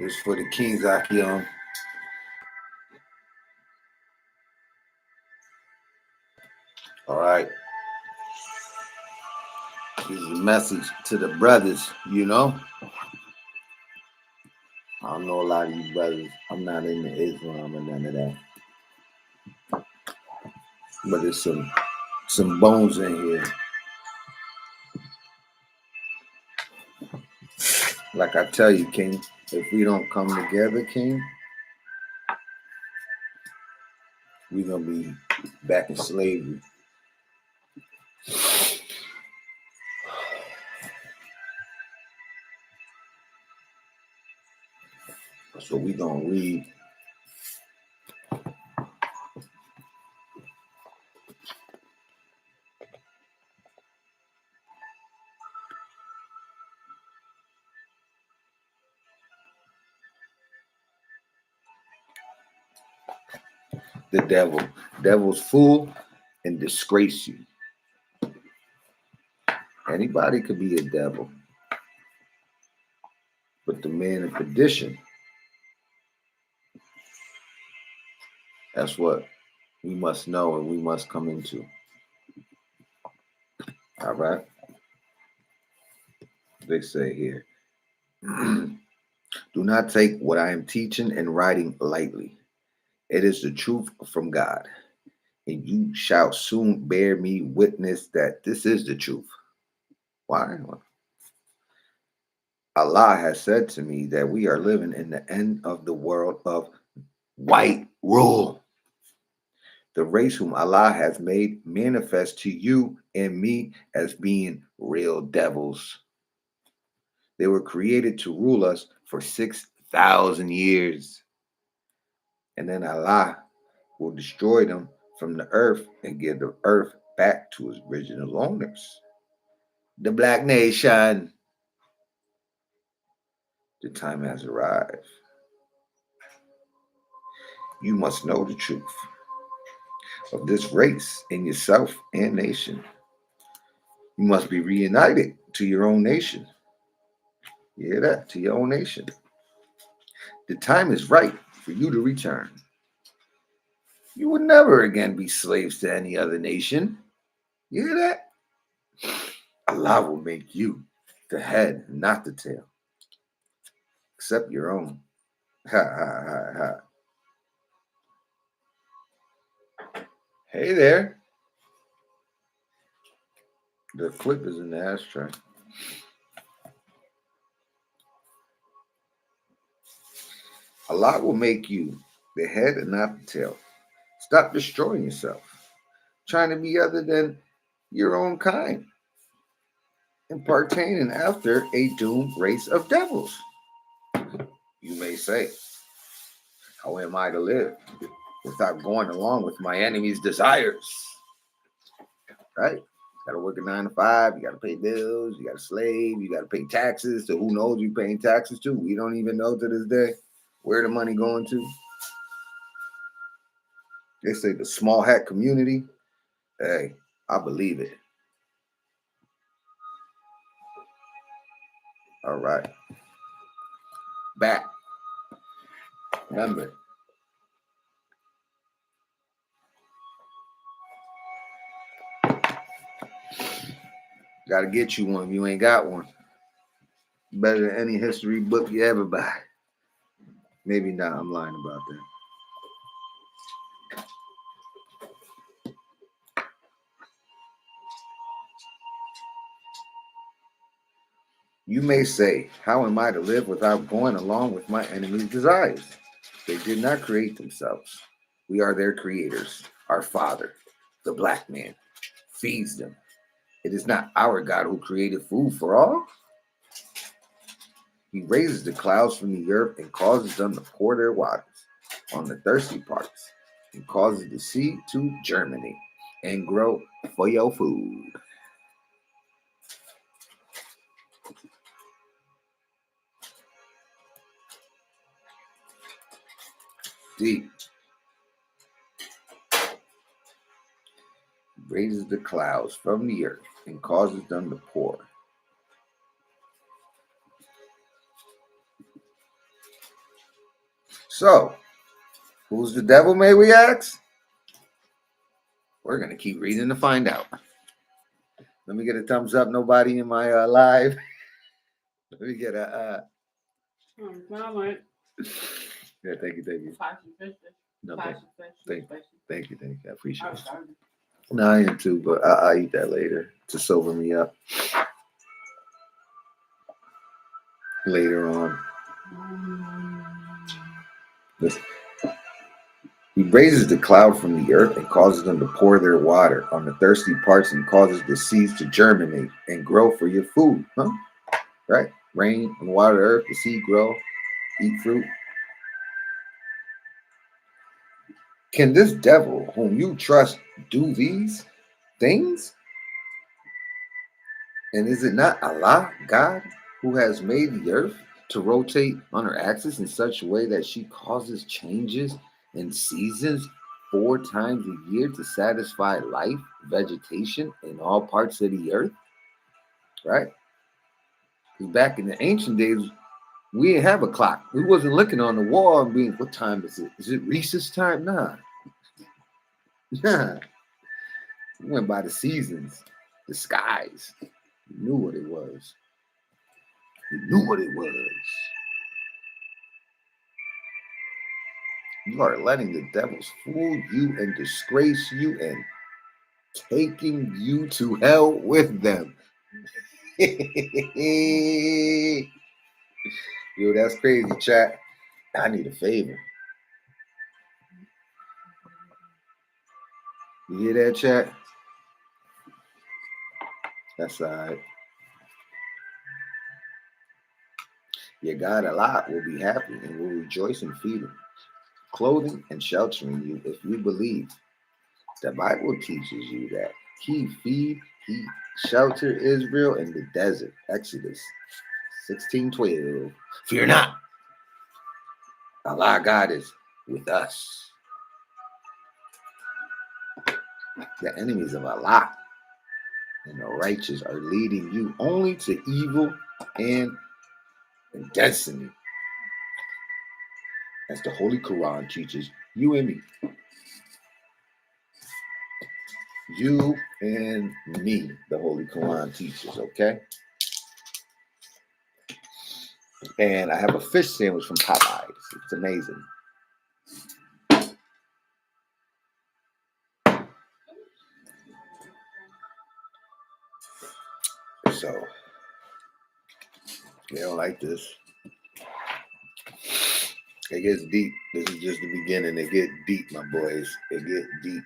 This is for the Kings Akion. All right. This is a message to the brothers, you know. I don't know a lot of you brothers. I'm not into Islam or none of that. But there's some bones in here. Like I tell you, King, if we don't come together, King, we're gonna be back in slavery. So we gonna read the devil. Devil's fool and disgrace you. Anybody could be a devil. But the man of perdition, that's what we must know and we must come into. All right? They say here, do not take what I am teaching and writing lightly. It is the truth from God, and you shall soon bear me witness that this is the truth. Why? Allah has said to me that we are living in the end of the world of white rule. The race whom Allah has made manifest to you and me as being real devils. They were created to rule us for 6,000 years. And then Allah will destroy them from the earth and give the earth back to its original owners. The black nation. The time has arrived. You must know the truth of this race in yourself and nation. You must be reunited to your own nation. You hear that? To your own nation. The time is right for you to return. You will never again be slaves to any other nation. You hear that? Allah will make you the head, not the tail. Except your own. Ha ha ha ha. Hey there. The clip is in the ashtray. Allah will make you the head and not the tail. Stop destroying yourself, trying to be other than your own kind, and partaining after a doomed race of devils. You may say, how am I to live without going along with my enemy's desires? Right? You gotta work a 9 to 5, you gotta pay bills, you gotta slave, you gotta pay taxes to who knows you're paying taxes to. We don't even know to this day where the money going to. They say the small hat community. Hey, I believe it. All right. Back. Remember. Got to get you one if you ain't got one. Better than any history book you ever buy. Maybe not. I'm lying about that. You may say, how am I to live without going along with my enemy's desires? They did not create themselves. We are their creators. Our Father, the black man, feeds them. It is not our God who created food for all. He raises the clouds from the earth and causes them to pour their waters on the thirsty parts and causes the seed to germinate and grow for your food. Deep. Raises the clouds from the earth and causes them to pour. So, who's the devil, may we ask? We're going to keep reading to find out. Let me get a thumbs up. Nobody in my live. Let me get a. Yeah, thank you. No, thank you. I appreciate it. No, I am too, but I'll eat that later to sober me up later on. Listen. He raises the cloud from the earth and causes them to pour their water on the thirsty parts and causes the seeds to germinate and grow for your food. Huh? Right? Rain and water the earth, the seed grow, eat fruit. Can this devil whom you trust do these things? And is it not Allah, God, who has made the earth to rotate on her axis in such a way that she causes changes in seasons 4 times a year to satisfy life, vegetation in all parts of the earth? Right? Because back in the ancient days, we didn't have a clock. We wasn't looking on the wall and being, what time is it? Is it recess time? Nah. Nah. We went by the seasons, the skies. We knew what it was. We knew what it was. You are letting the devils fool you and disgrace you and taking you to hell with them. Yo, that's crazy, chat. I need a favor. You hear that, chat? That's all right. Your God Allah will be happy and will rejoice in feeding, clothing, and sheltering you if you believe. The Bible teaches you that He shelter Israel in the desert. Exodus 16:12. Fear not. Allah God is with us. The enemies of Allah and the righteous are leading you only to evil and destiny. As the Holy Quran teaches you and me. You and me, the Holy Quran teaches, okay? And I have a fish sandwich from Popeyes. It's amazing. So, you don't like this. It gets deep. This is just the beginning. It get deep, my boys. It get deep.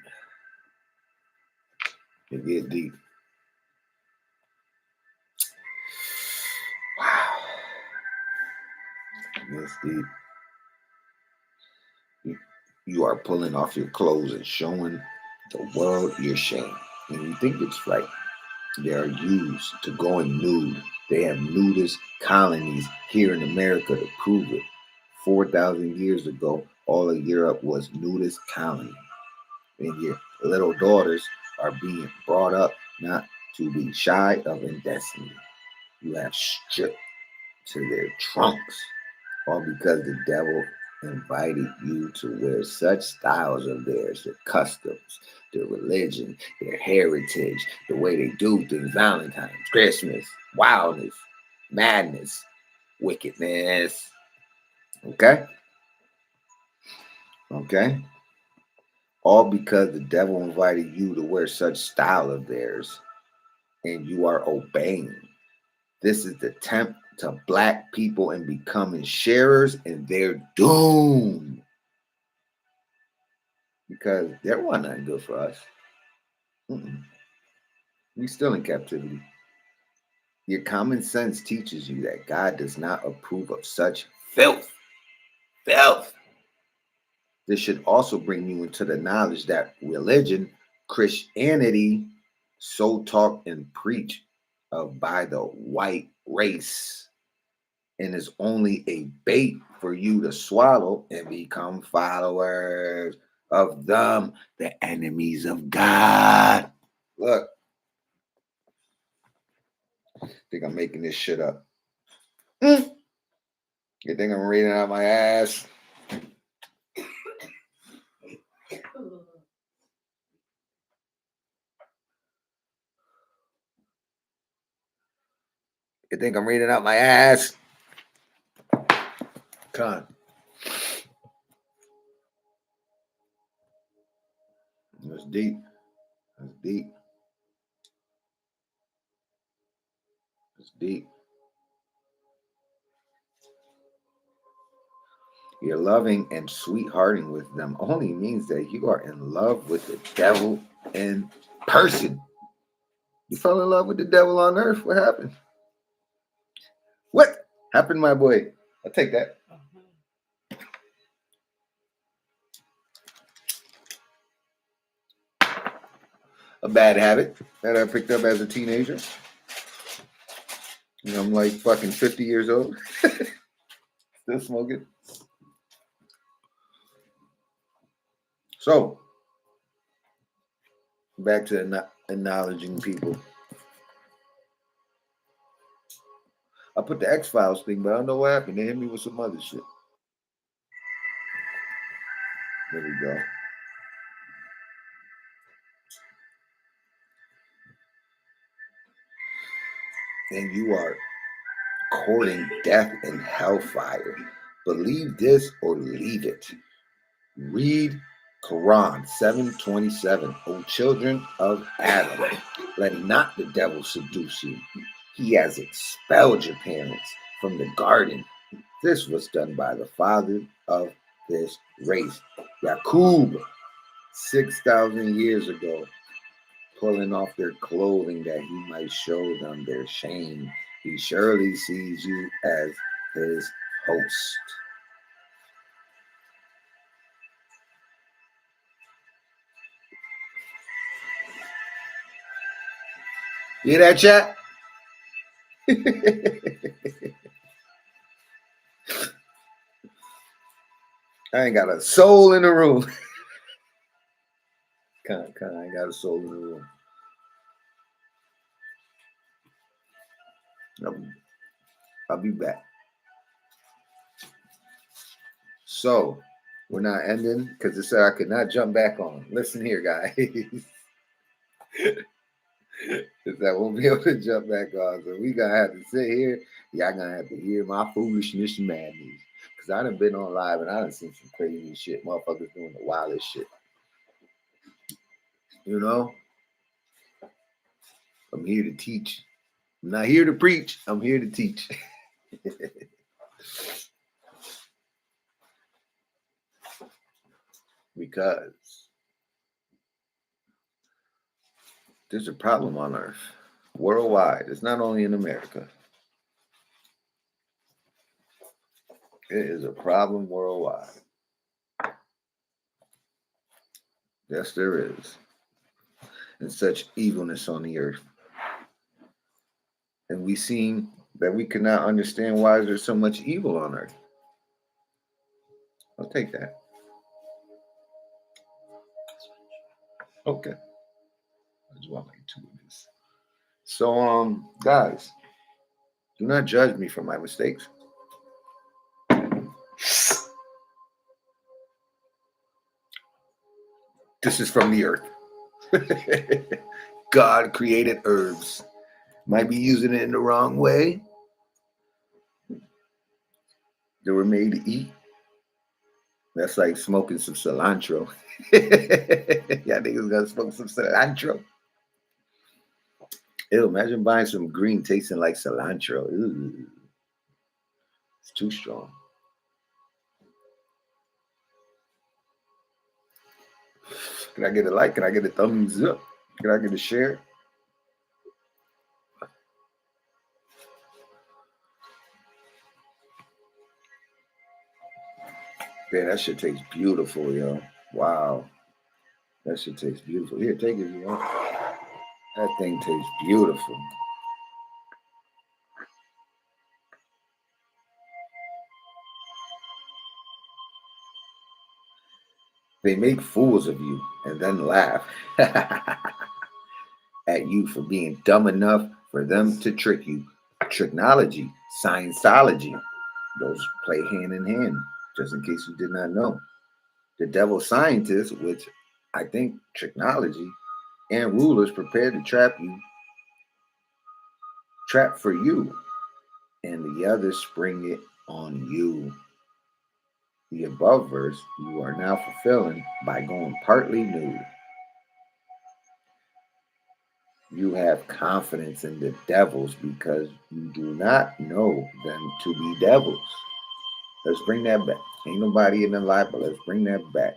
It get deep. Wow. It gets deep. You are pulling off your clothes and showing the world your shame. And you think it's right. They are used to going nude. They have nudist colonies here in America to prove it. 4,000 years ago, all of Europe was nudist colony. And your little daughters are being brought up not to be shy of destiny. You have stripped to their trunks, all because the devil invited you to wear such styles of theirs, their customs, their religion, their heritage, the way they do things, Valentine's, Christmas, wildness, madness, wickedness. Okay? Okay? All because the devil invited you to wear such style of theirs and you are obeying. This is the attempt to black people and becoming sharers and they're doomed. Because there wasn't nothing good for us. We still in captivity. Your common sense teaches you that God does not approve of such filth. Filth. This should also bring you into the knowledge that religion, Christianity, so taught and preached of by the white race, and is only a bait for you to swallow and become followers of them, the enemies of God. Look, I think I'm making this shit up. You think I'm reading out my ass? You think I'm reading out my ass? Con. That's deep. That's deep. That's deep. You're loving and sweethearting with them only means that you are in love with the devil in person. You fell in love with the devil on earth. What happened? What happened, my boy? I'll take that. A bad habit that I picked up as a teenager. You know, I'm like fucking 50 years old. Still smoking. So, back to acknowledging people. I put the X-Files thing, but I don't know what happened. They hit me with some other shit. There we go. And you are courting death and hellfire. Believe this or leave it. Read Quran 7:27. O children of Adam, let not the devil seduce you. He has expelled your parents from the garden. This was done by the father of this race, Yaqub, 6,000 years ago, pulling off their clothing that he might show them their shame. He surely sees you as his host. You hear that, chat? I ain't got a soul in the room. I ain't got a soul in the room. I'll be back. So, we're not ending because it said I could not jump back on. Listen here, guys. That won't be able to jump back on. So we gonna have to sit here. Y'all gonna have to hear my foolishness and madness. Cause I done been on live and I done seen some crazy shit. Motherfuckers doing the wildest shit. You know? I'm here to teach. I'm not here to preach. I'm here to teach. Because there's a problem on earth. Worldwide. It's not only in America. It is a problem worldwide. Yes, there is. And such evilness on the earth. And we seen that we could not understand why there's so much evil on earth. I'll take that. Okay. I just want like 2 of this. So, guys, do not judge me for my mistakes. This is from the earth. God created herbs. Might be using it in the wrong way. They were made to eat. That's like smoking some cilantro. Y'all niggas gonna smoke some cilantro. Ew, imagine buying some green tasting like cilantro. Ooh. It's too strong. Can I get a like? Can I get a thumbs up? Can I get a share? Man, that shit tastes beautiful, yo. Wow. That shit tastes beautiful. Here, take it if you want. That thing tastes beautiful. They make fools of you and then laugh at you for being dumb enough for them to trick you. Technology, Scientology, those play hand in hand, just in case you did not know. The devil scientists, which I think technology and rulers prepared to trap for you. and the others spring it on you. The above verse you are now fulfilling by going partly nude. You have confidence in the devils because you do not know them to be devils. Let's bring that back. Ain't nobody in the lie, but let's bring that back.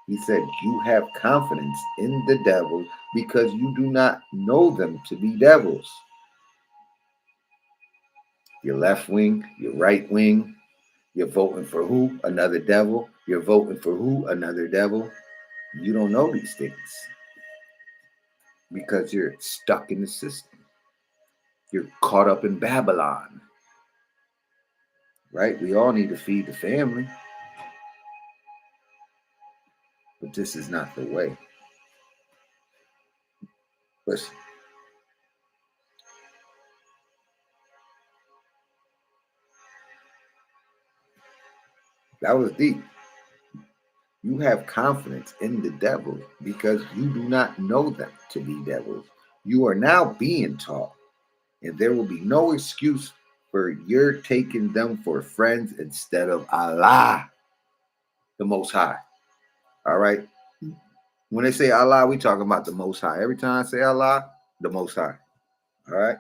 He said, you have confidence in the devils because you do not know them to be devils. Your left wing, your right wing, you're voting for who? Another devil. You're voting for who? Another devil. You don't know these things because you're stuck in the system. You're caught up in Babylon, right? We all need to feed the family, but this is not the way. Listen, that was deep. You have confidence in the devils because you do not know them to be devils. You are now being taught, and there will be no excuse for your taking them for friends instead of Allah, the Most High. All right? When they say Allah, we talking about the Most High. Every time I say Allah, the Most High. All right?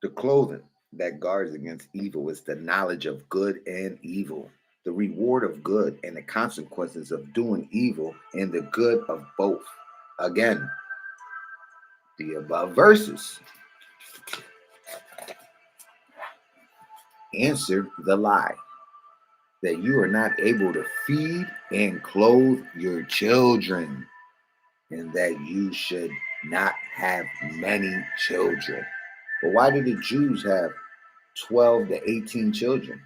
The clothing that guards against evil is the knowledge of good and evil, the reward of good and the consequences of doing evil, and the good of both. Again, the above verses answer the lie that you are not able to feed and clothe your children, and that you should not have many children. But why did the Jews have 12 to 18 children?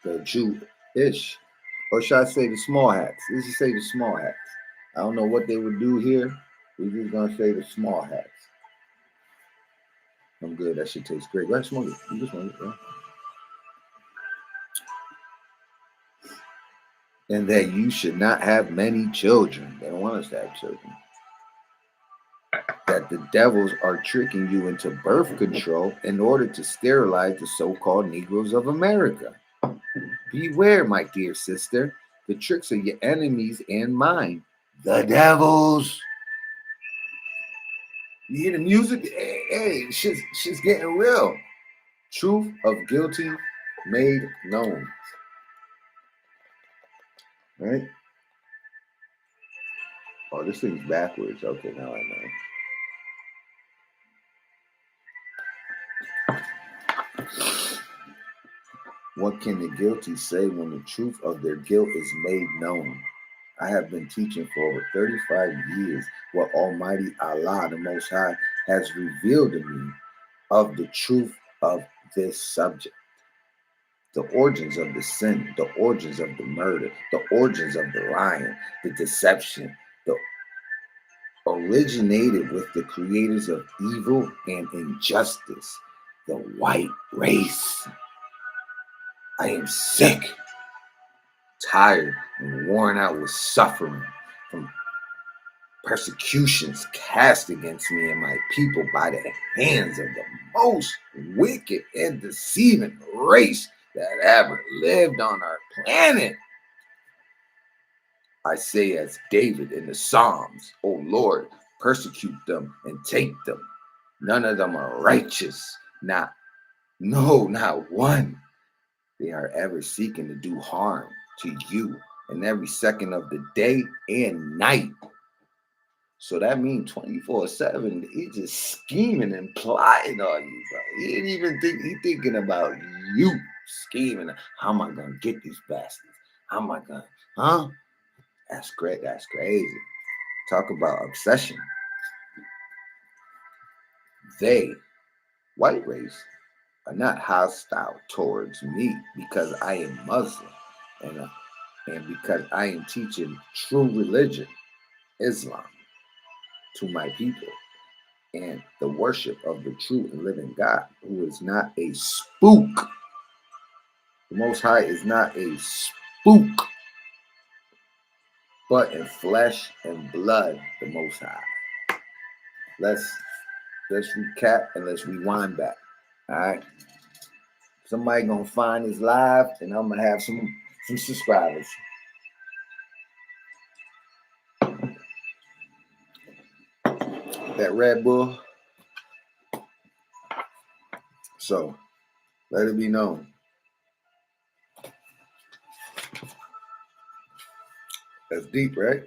The Jewish, or should I say the small hats? Let's just say the small hats. I don't know what they would do here. We're just gonna say the small hats. I'm good. That shit tastes great. Go ahead, smoke it. You just smoke it, bro. And that you should not have many children. They don't want us to have children. That the devils are tricking you into birth control in order to sterilize the so-called Negroes of America. Beware, my dear sister. The tricks of your enemies and mine, the devils. You hear the music? Hey, shit's getting real. Truth of guilty made known. Right? Oh, this thing's backwards. Okay, now I know. What can the guilty say when the truth of their guilt is made known? I have been teaching for over 35 years what Almighty Allah, the Most High, has revealed to me of the truth of this subject. The origins of the sin, the origins of the murder, the origins of the lying, the deception, the originated with the creators of evil and injustice, the white race. I am sick, tired, and worn out with suffering from persecutions cast against me and my people by the hands of the most wicked and deceiving race that ever lived on our planet. I say as David in the Psalms, O Lord, persecute them and take them. None of them are righteous, not one. They are ever seeking to do harm to you in every second of the day and night. So that means 24/7, he's just scheming and plotting on you, bro. He ain't even thinking about you scheming. How am I gonna get these bastards? How am I gonna, huh? That's great. That's crazy. Talk about obsession. They, white race, are not hostile towards me because I am Muslim and because I am teaching true religion, Islam, to my people and the worship of the true and living God, who is not a spook. The Most High is not a spook, but in flesh and blood, the Most High. Let's let's recap and let's rewind back. All right. Somebody gonna find this live, and I'm gonna have some subscribers. That Red Bull. So let it be known. That's deep, right?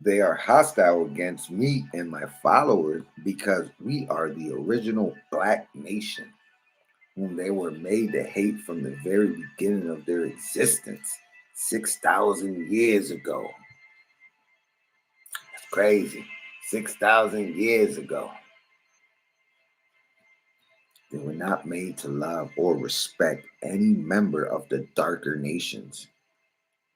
They are hostile against me and my followers because we are the original black nation, whom they were made to hate from the very beginning of their existence 6,000 years ago. That's crazy. 6,000 years ago. They were not made to love or respect any member of the darker nations,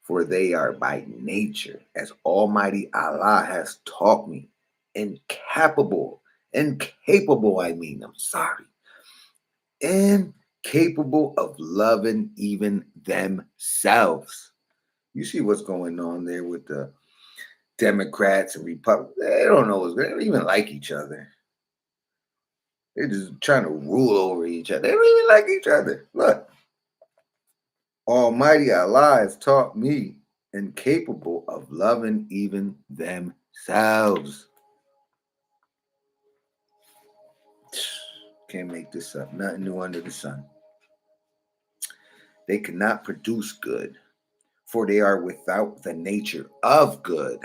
for they are by nature, as Almighty Allah has taught me, incapable, incapable of loving even themselves. You see what's going on there with the Democrats and Republicans? They don't know what's going on. They don't even like each other. They're just trying to rule over each other. They don't even like each other. Look, Almighty Allah has taught me incapable of loving even themselves. Can't make this up. Nothing new under the sun. They cannot produce good, for they are without the nature of good.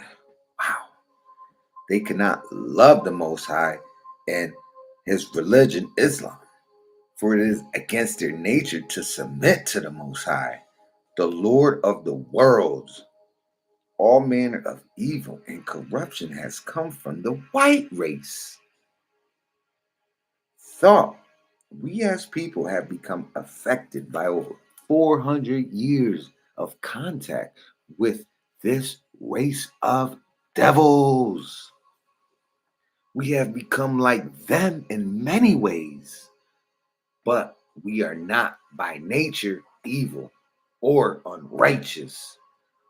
Wow. They cannot love the Most High and his religion, Islam, for it is against their nature to submit to the Most High, the Lord of the worlds. All manner of evil and corruption has come from the white race. Thought we as people have become affected by over 400 years of contact with this race of devils. We have become like them in many ways, but we are not by nature evil or unrighteous,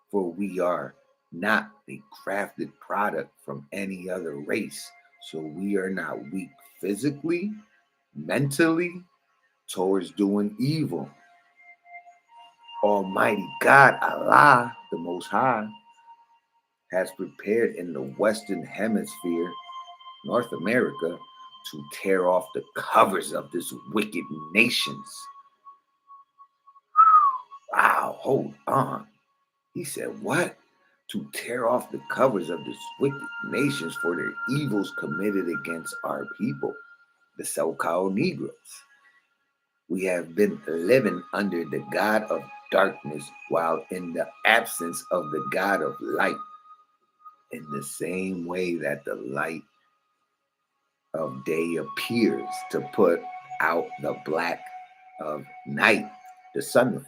for we are not a crafted product from any other race. So we are not weak physically, mentally, towards doing evil. Almighty God, Allah, the Most High, has prepared in the Western Hemisphere, North America, to tear off the covers of this wicked nations. Wow, hold on. He said, what? To tear off the covers of this wicked nations for their evils committed against our people, the so-called Negroes. We have been living under the God of darkness while in the absence of the God of light, in the same way that the light of day appears to put out the black of night. The sunlight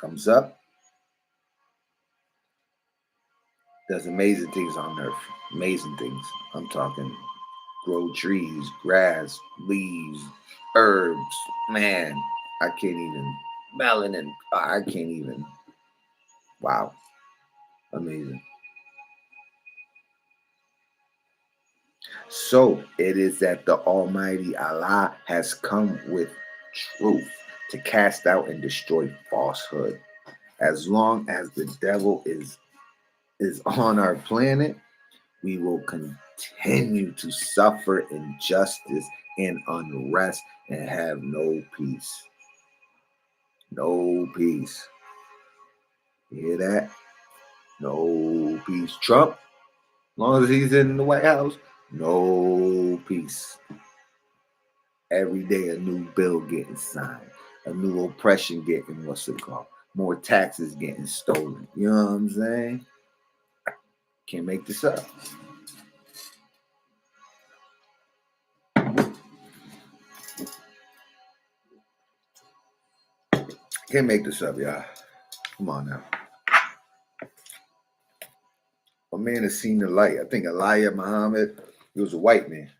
comes up, does amazing things on earth. Amazing things. I'm talking grow trees, grass, leaves, herbs. Man, I can't even. Melanin. I can't even. Wow. Amazing. So it is that the Almighty Allah has come with truth to cast out and destroy falsehood. As long as the devil is on our planet, we will continue to suffer injustice and unrest and have no peace. No peace. You hear that? No peace. Trump, as long as he's in the White House, no peace. Every day a new bill getting signed, a new oppression getting, more taxes getting stolen. You know what I'm saying? Can't make this up. Can't make this up, y'all. Come on now. A man has seen the light. I think Elijah Muhammad, he was a white man.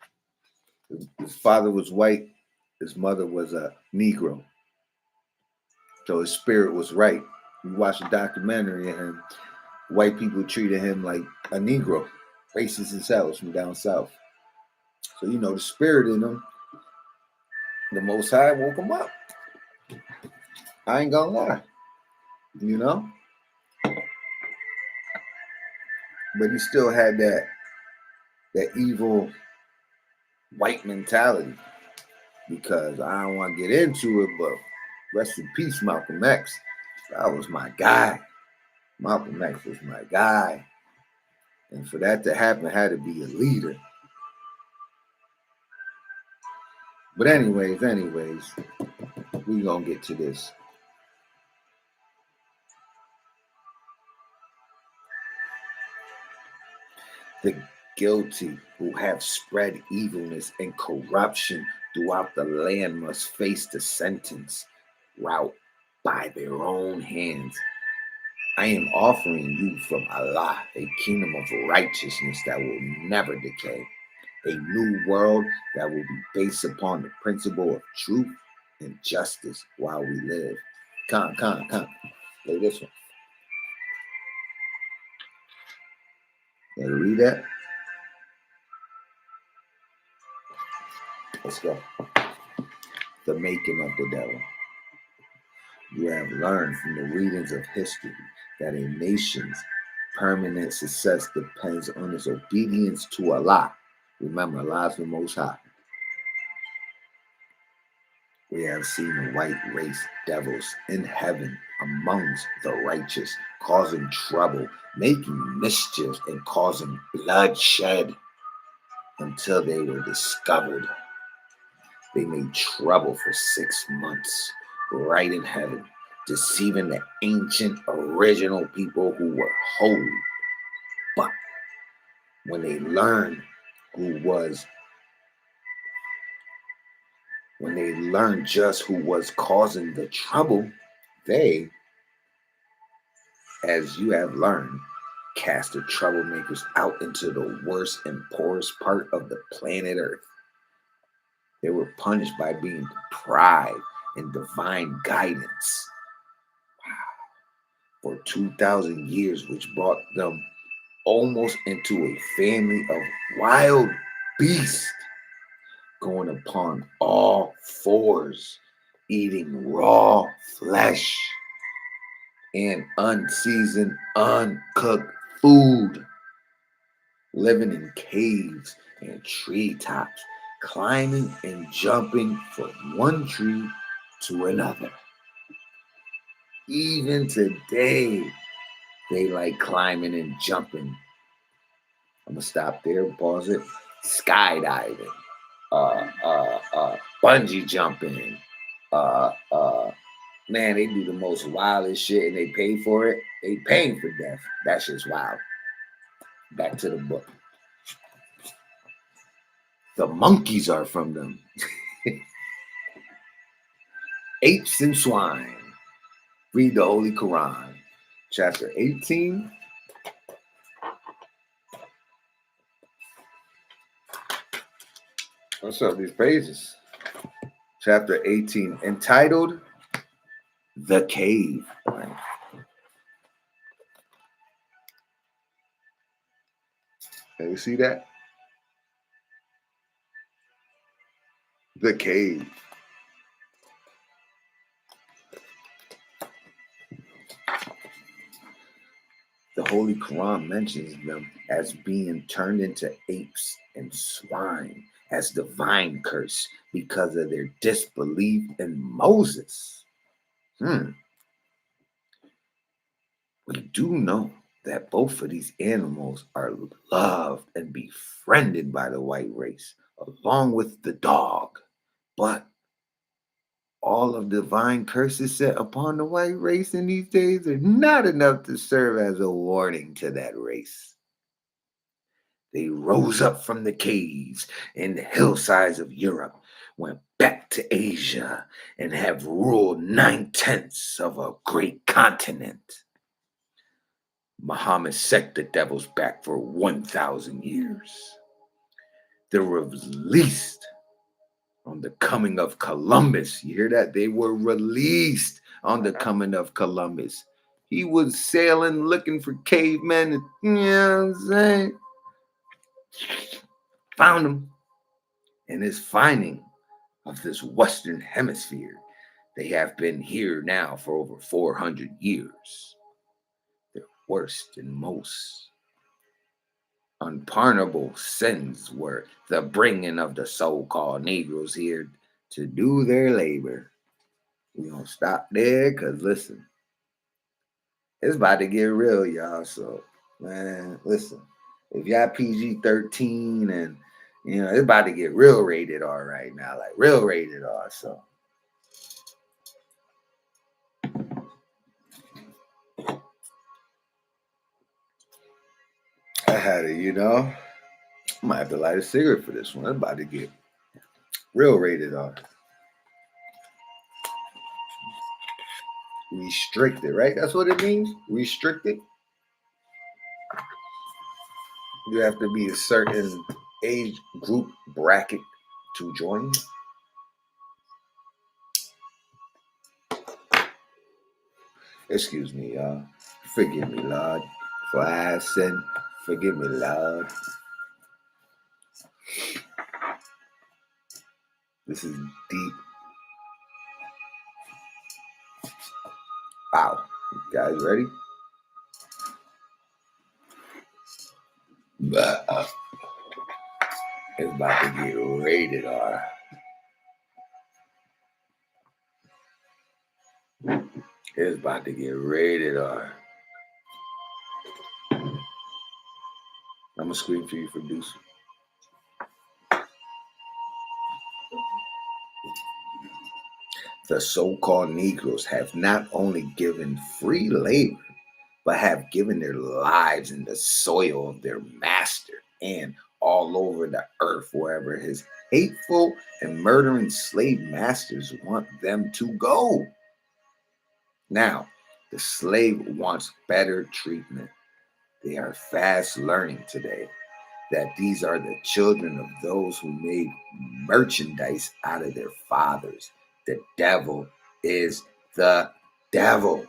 His father was white. His mother was a Negro. So his spirit was right. You watch a documentary of him, white people treated him like a Negro. racists themselves from down south. So, the spirit in them, the Most High woke them up. I ain't gonna lie, you know? But he still had that evil white mentality, because I don't want to get into it, but rest in peace, Malcolm X. That was my guy. Malcolm X was my guy. And for that to happen, had to be a leader. But anyways, we gonna get to this. The guilty who have spread evilness and corruption throughout the land must face the sentence wrought by their own hands. I am offering you from Allah a kingdom of righteousness that will never decay, a new world that will be based upon the principle of truth and justice while we live. Come. Play this one. You gotta read that? Let's go. The making of the devil. You have learned from the readings of history that a nation's permanent success depends on its obedience to Allah. Remember, Allah is the Most High. We have seen the white race devils in heaven amongst the righteous, causing trouble, making mischief, and causing bloodshed until they were discovered. They made trouble for 6 months, right in heaven, deceiving the ancient original people who were holy. But when they learned just who was causing the trouble, they, as you have learned, cast the troublemakers out into the worst and poorest part of the planet Earth. They were punished by being deprived in divine guidance. For 2,000 years, which brought them almost into a family of wild beasts, going upon all fours, eating raw flesh and unseasoned, uncooked food, living in caves and treetops, climbing and jumping from one tree to another. Even today, they like climbing and jumping. I'm gonna stop there, pause it. Skydiving, bungee jumping, man, they do the most wildest shit and they pay for it. They paying for death. That shit's wild. Back to the book. The monkeys are from them. Apes and swine. Read the Holy Quran, chapter 18. What's up, these pages? Chapter 18, entitled The Cave. Right. Can you see that? The Cave. The Holy Quran mentions them as being turned into apes and swine as divine curse because of their disbelief in Moses. We do know that both of these animals are loved and befriended by the white race, along with the dog. But all of the divine curses set upon the white race in these days are not enough to serve as a warning to that race. They rose up from the caves and the hillsides of Europe, went back to Asia, and have ruled 9/10 of a great continent. Muhammad set the devils back for 1,000 years. They were released on the coming of Columbus. You hear that? They were released on the coming of Columbus. He was sailing looking for cavemen. You know what I'm saying? Found them in this finding of this Western Hemisphere. They have been here now for over 400 years. Their worst and most unpardonable sins were the bringing of the so-called Negroes here to do their labor. We're going to stop there because, listen, it's about to get real, y'all. So, man, listen, if y'all PG-13 and, it's about to get real rated R right now, like real rated R. So, I had it, I might have to light a cigarette for this one. It's about to get real rated R. Restricted, right? That's what it means? Restricted? You have to be a certain age group bracket to join. Excuse me, y'all. Forgive me, Lord, for I sin. Forgive me, Lord. This is deep. Wow. You guys ready? It's about to get rated R. It's about to get rated R. I'm going to scream for you, producer. The so-called Negroes have not only given free labor, but have given their lives in the soil of their master and all over the earth, wherever his hateful and murdering slave masters want them to go. Now, the slave wants better treatment. They are fast learning today that these are the children of those who made merchandise out of their fathers. The devil is the devil,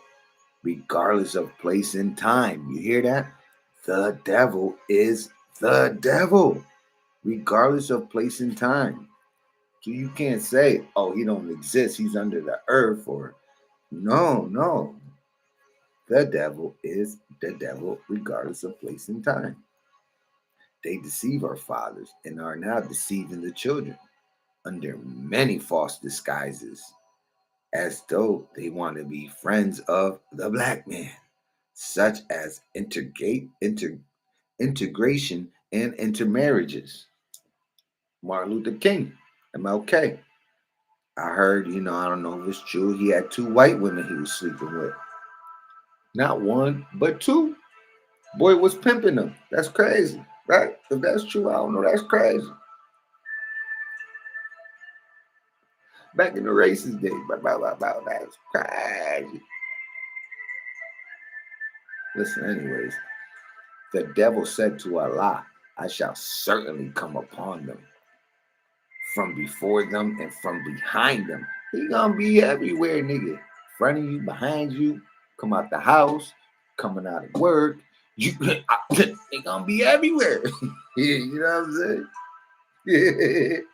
regardless of place and time. You hear that? The devil is the devil, regardless of place and time. So you can't say, oh, he don't exist, he's under the earth, or no. The devil is the devil, regardless of place and time. They deceive our fathers and are now deceiving the children under many false disguises, as though they want to be friends of the black man, such as integration and intermarriages. Martin Luther King, MLK. I heard, I don't know if it's true, he had 2 white women he was sleeping with. Not one, but 2. Boy was pimping them. That's crazy, right? If that's true, I don't know. That's crazy. Back in the racist days, that's crazy. Listen, anyways, the devil said to Allah, I shall certainly come upon them, from before them and from behind them. He gonna be everywhere, nigga. Front of you, behind you, come out the house, coming out of work. They gonna be everywhere. You know what I'm saying?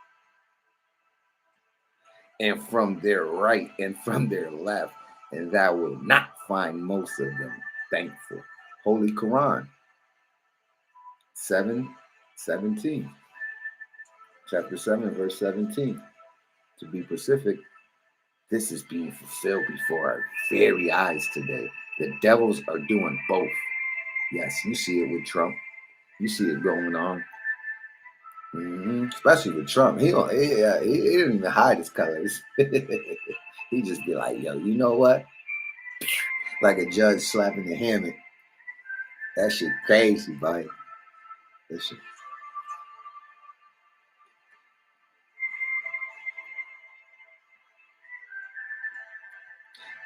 And from their right and from their left, and thou will not find most of them thankful. Holy Quran 7:17. Chapter 7, verse 17. To be specific, this is being fulfilled before our very eyes today. The devils are doing both. Yes, you see it with Trump. You see it going on. Especially with Trump. He didn't even hide his colors. He just be like, yo, you know what? Like a judge slapping the hammer. That shit crazy, buddy. That shit.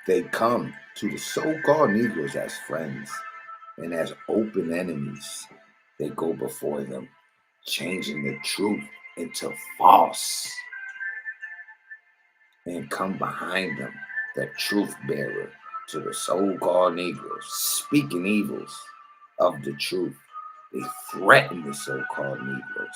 They come to the so-called Negroes as friends and as open enemies. They go before them, changing the truth into false, and come behind them, the truth bearer, to the so-called Negroes, speaking evils of the truth. They threaten the so-called Negroes.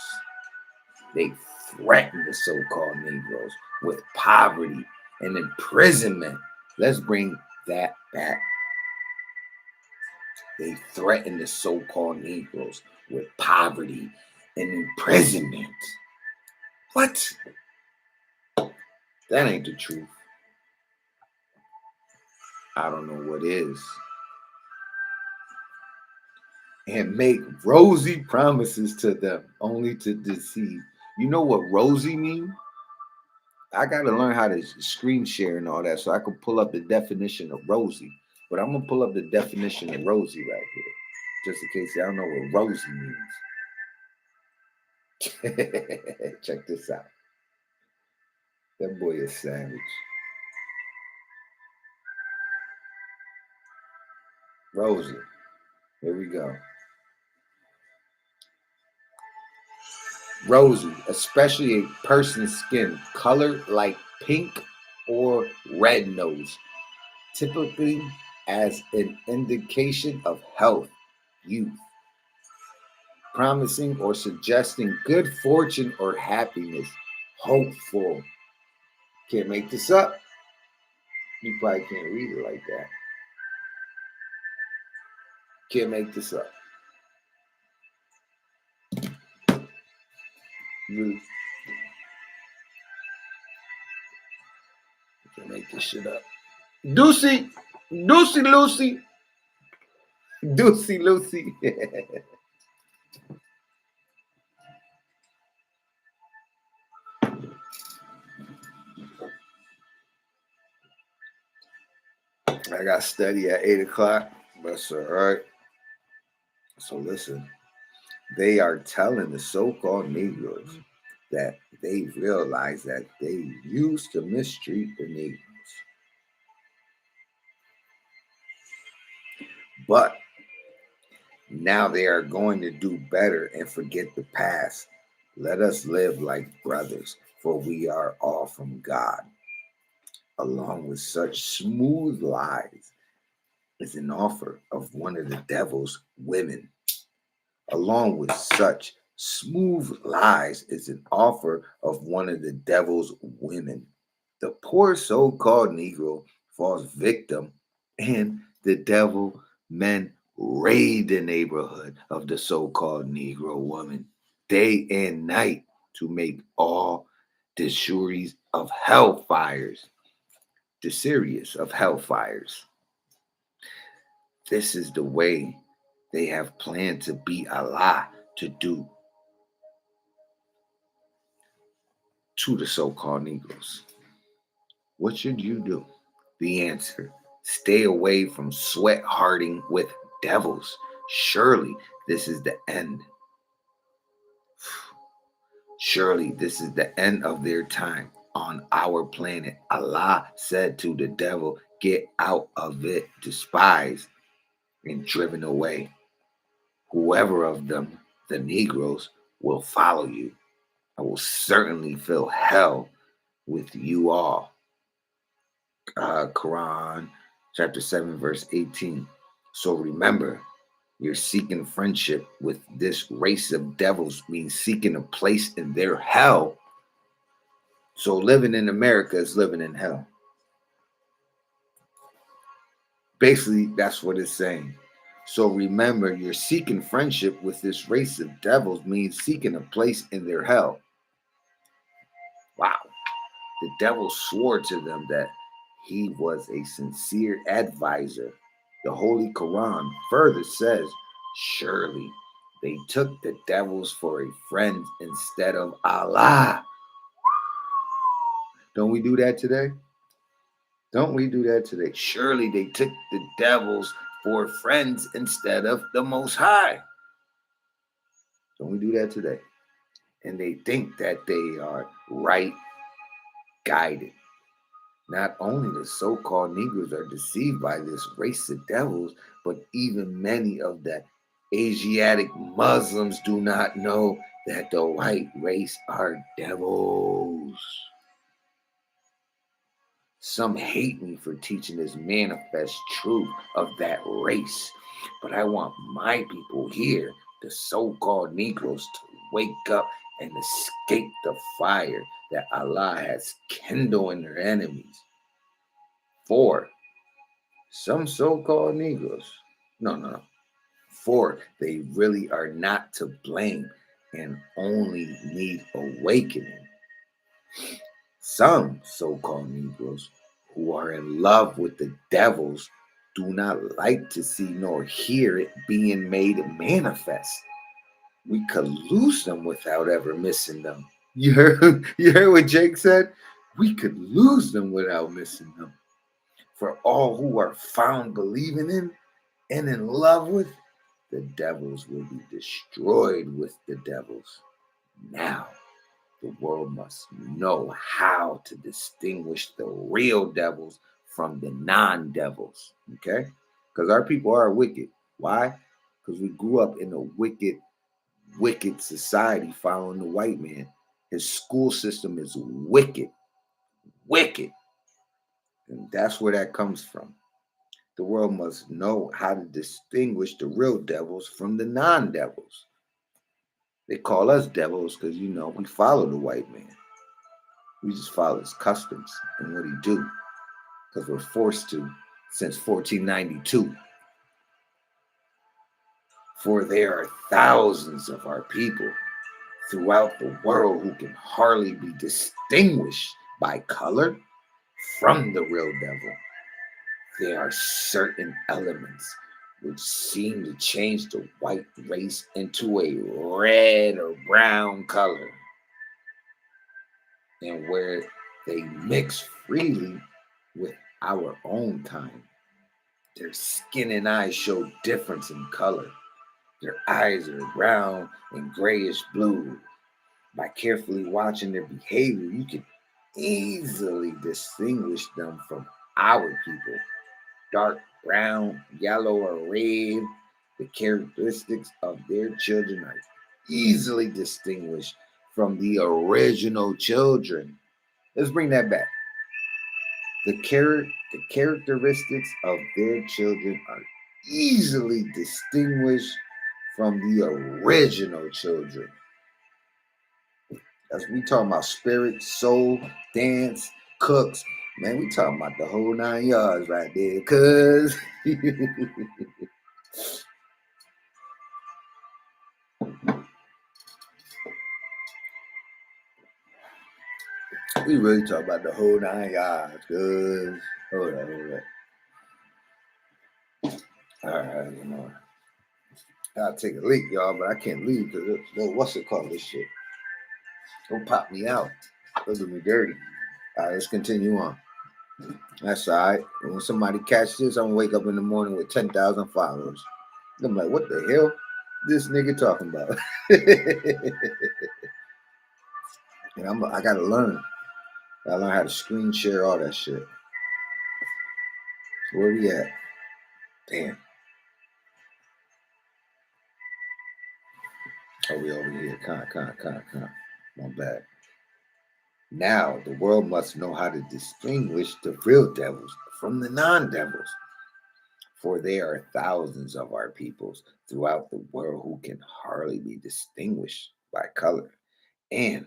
They threaten the so-called Negroes with poverty and imprisonment. Let's bring that back. They threaten the so-called Negroes with poverty and imprisonment. What? That ain't the truth. I don't know what is. And make rosy promises to them only to deceive. You know what rosy means? I got to learn how to screen share and all that so I can pull up the definition of rosy. But I'm going to pull up the definition of rosy right here, just in case I don't know what rosy means. Check this out. That boy is savage. Rosy. Here we go. Rosy, especially a person's skin color like pink or red nose, typically as an indication of health, youth, promising or suggesting good fortune or happiness, hopeful. Can't make this up. You probably can't read it like that. Can't make this up. You can't make this shit up. Lucy. Lucy. I got study at 8 o'clock. That's all right. So listen, they are telling the so-called Negroes that they realize that they used to mistreat the Negroes. But now they are going to do better and forget the past. Let us live like brothers, for we are all from God. Along with such smooth lies is an offer of one of the devil's women. Along with such smooth lies is an offer of one of the devil's women. The poor so-called Negro falls victim, and the devil men raid the neighborhood of the so-called Negro woman day and night to make all the sureties of hellfires, the serious of hellfires. This is the way they have planned to beat Allah to do to the so-called Negroes. What should you do? The answer: stay away from sweat harding with devils. Surely this is the end. Surely this is the end of their time on our planet. Allah said to the devil, get out of it, despised and driven away. Whoever of them, the Negroes, will follow you. I will certainly fill hell with you all. Quran chapter 7 verse 18. So remember, you're seeking friendship with this race of devils means seeking a place in their hell. So living in America is living in hell. Basically, that's what it's saying. So remember, you're seeking friendship with this race of devils means seeking a place in their hell. Wow. The devil swore to them that he was a sincere advisor. The Holy Quran further says, surely they took the devils for a friend instead of Allah. Don't we do that today? Don't we do that today? Surely they took the devils for friends instead of the Most High. Don't we do that today? And they think that they are right guided. Not only the so-called Negroes are deceived by this race of devils, but even many of the Asiatic Muslims do not know that the white race are devils. Some hate me for teaching this manifest truth of that race, but I want my people here the so-called Negroes to wake up and escape the fire that Allah has kindled in their enemies. 4. Some so-called Negroes. No. 4. They really are not to blame and only need awakening. Some so-called Negroes who are in love with the devils do not like to see nor hear it being made manifest. We could lose them without ever missing them. You heard what Jake said? We could lose them without missing them. For all who are found believing in and in love with, the devils will be destroyed with the devils. Now, the world must know how to distinguish the real devils from the non-devils, okay? Because our people are wicked. Why? Because we grew up in a wicked society following the white man. His school system is wicked. And that's where that comes from. The world must know how to distinguish the real devils from the non-devils. They call us devils because, we follow the white man. We just follow his customs and what he do because we're forced to since 1492. For there are thousands of our people throughout the world who can hardly be distinguished by color from the real devil. There are certain elements which seem to change the white race into a red or brown color, and where they mix freely with our own kind. Their skin and eyes show difference in color. Their eyes are brown and grayish blue. By carefully watching their behavior, you can easily distinguish them from our people. Dark brown, yellow, or red, the characteristics of their children are easily distinguished from the original children. Let's bring that back. The characteristics of their children are easily distinguished from the original children. As we talking about spirit, soul, dance, cooks, man, we talking about the whole 9 yards right there, cuz. We really talk about the whole 9 yards, cuz. Hold on. All right, I'll take a leak, y'all, but I can't leave because what's it called, this shit? Don't pop me out. Don't do me dirty. All right, let's continue on. That's all right. And when somebody catch this, I'm going to wake up in the morning with 10,000 followers. I'm like, what the hell this nigga talking about? And I got to learn. I learn how to screen share all that shit. Where we at? Damn. Oh, we over here. Con. My bad. Now, the world must know how to distinguish the real devils from the non-devils. For there are thousands of our peoples throughout the world who can hardly be distinguished by color, and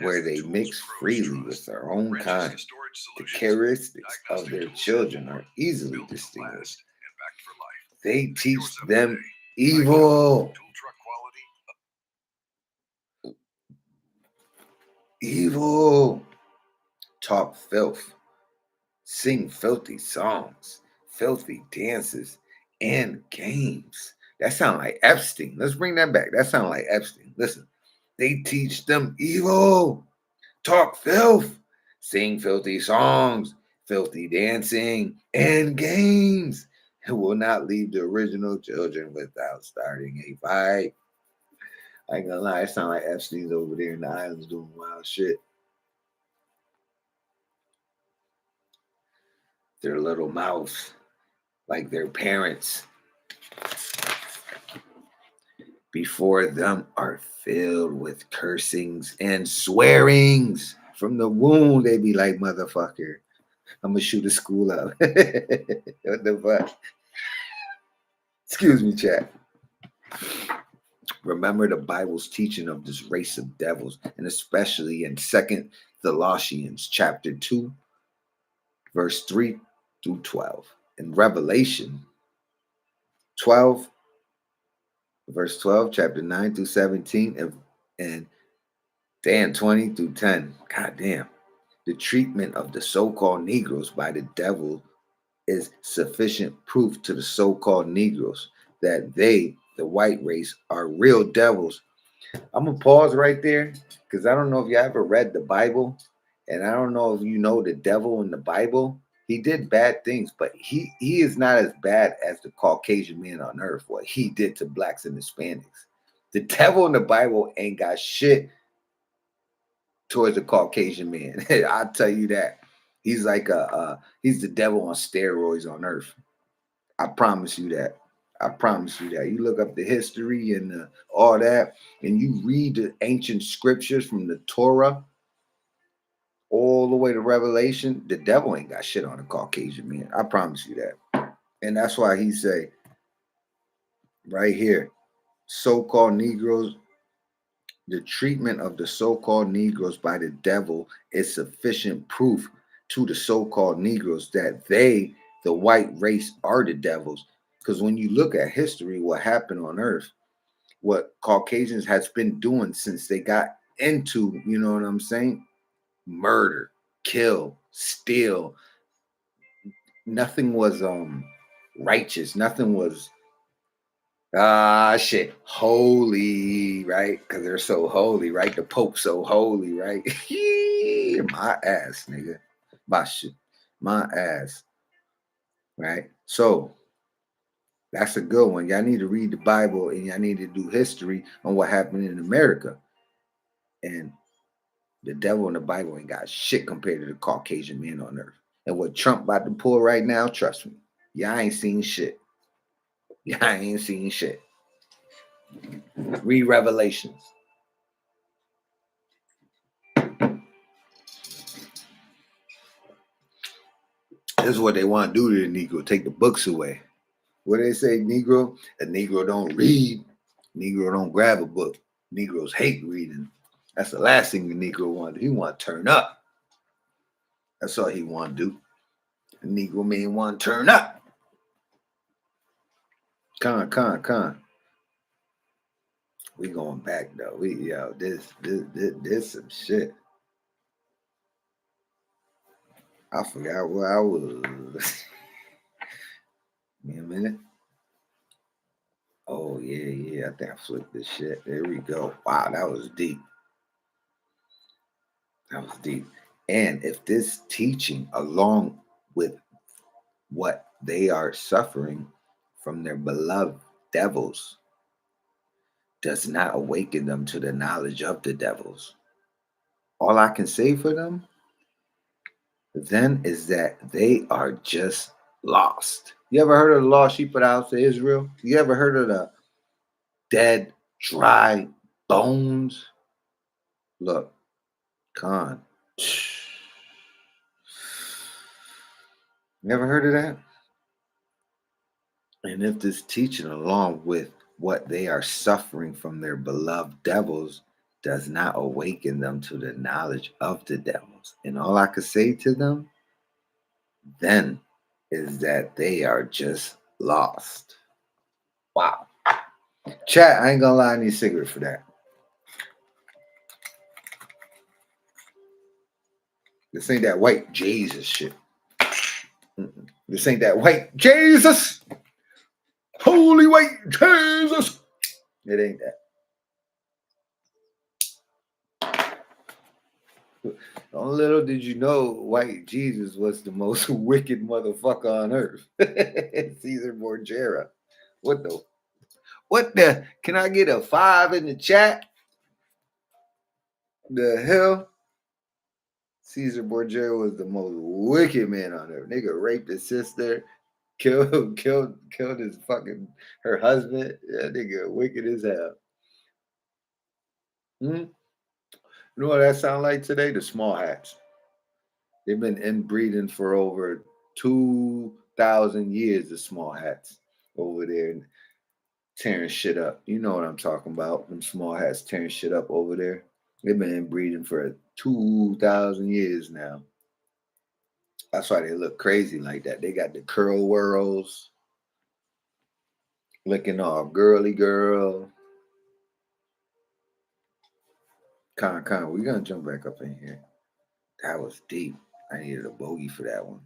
where they mix freely with their own kind, the characteristics of their children are easily distinguished. They teach them evil. Talk filth, sing filthy songs, filthy dances, and games. That sound like Epstein. Let's bring that back. That sound like Epstein. Listen, they teach them evil, talk filth, sing filthy songs, filthy dancing, and games. And will not leave the original children without starting a fight. I ain't gonna lie, it sound like Epstein's over there in the islands doing wild shit. Their little mouths, like their parents, before them are filled with cursings and swearings. From the womb, they be like, motherfucker, I'm gonna shoot a school up. What the fuck? Excuse me, chat. Remember the Bible's teaching of this race of devils, and especially in 2nd Thessalonians chapter 2, verse 3 through 12. In Revelation 12, verse 12, chapter 9 through 17, and Dan 20 through 10. God damn. The treatment of the so-called Negroes by the devil is sufficient proof to the so-called Negroes that they, the white race, are real devils. I'm going to pause right there because I don't know if you ever read the Bible, and I don't know if you know the devil in the Bible. He did bad things, but he is not as bad as the Caucasian man on earth, what he did to blacks and Hispanics. The devil in the Bible ain't got shit towards a Caucasian man. I'll tell you that. He's like he's the devil on steroids on earth. I promise you that. I promise you that. You look up the history and all that, and you read the ancient scriptures from the Torah all the way to Revelation, the devil ain't got shit on a Caucasian man. I promise you that. And that's why he say right here, so-called Negroes, the treatment of the so-called Negroes by the devil is sufficient proof to the so-called Negroes that they, the white race, are the devils. Because when you look at history, what happened on earth, what Caucasians has been doing since they got into, you know what I'm saying? Murder, kill, steal. Nothing was righteous. Nothing was shit holy, right? Because they're so holy, right? The Pope's so holy, right? My ass, nigga. My shit. My ass. Right? So that's a good one. Y'all need to read the Bible and y'all need to do history on what happened in America. And the devil in the Bible ain't got shit compared to the Caucasian man on earth. And what Trump about to pull right now, trust me, y'all ain't seen shit. Y'all ain't seen shit. Read Revelations. This is what they want to do to the Negro, take the books away. What do they say, Negro? A Negro don't read. Negro don't grab a book. Negroes hate reading. That's the last thing the Negro want to do. He want to turn up. That's all he want to do. The Negro man want to turn up. Con. We going back though. This some shit. I forgot where I was. Give me a minute. Oh yeah. I think I flipped this shit. There we go. Wow, that was deep. That was deep. And if this teaching, along with what they are suffering from their beloved devils, does not awaken them to the knowledge of the devils, all I can say for them then is that they are just lost. You ever heard of the lost sheep of the house of Israel? You ever heard of the dead, dry bones? Look, Khan. Never heard of that? And if this teaching, along with what they are suffering from their beloved devils, does not awaken them to the knowledge of the devils, and all I could say to them then is that they are just lost. Wow. Chat, I ain't gonna lie, I need a cigarette for that. This ain't that white Jesus shit. This ain't that white Jesus. Holy white Jesus. It ain't that. Little did you know white Jesus was the most wicked motherfucker on earth. Caesar Borgia. What the? Can I get a 5 in the chat? The hell? Caesar Borgia was the most wicked man on earth. Nigga raped his sister, killed his fucking her husband. Yeah, nigga wicked as hell. You know what that sound like today? The small hats. They've been inbreeding for over 2,000 years. The small hats over there. tearing shit up. You know what I'm talking about. Them small hats tearing shit up over there. They've been breeding for 2,000 years now. That's why they look crazy like that. They got the curl whirls, looking all girly girl. We're gonna jump back up in here. That was deep. I needed a bogey for that one.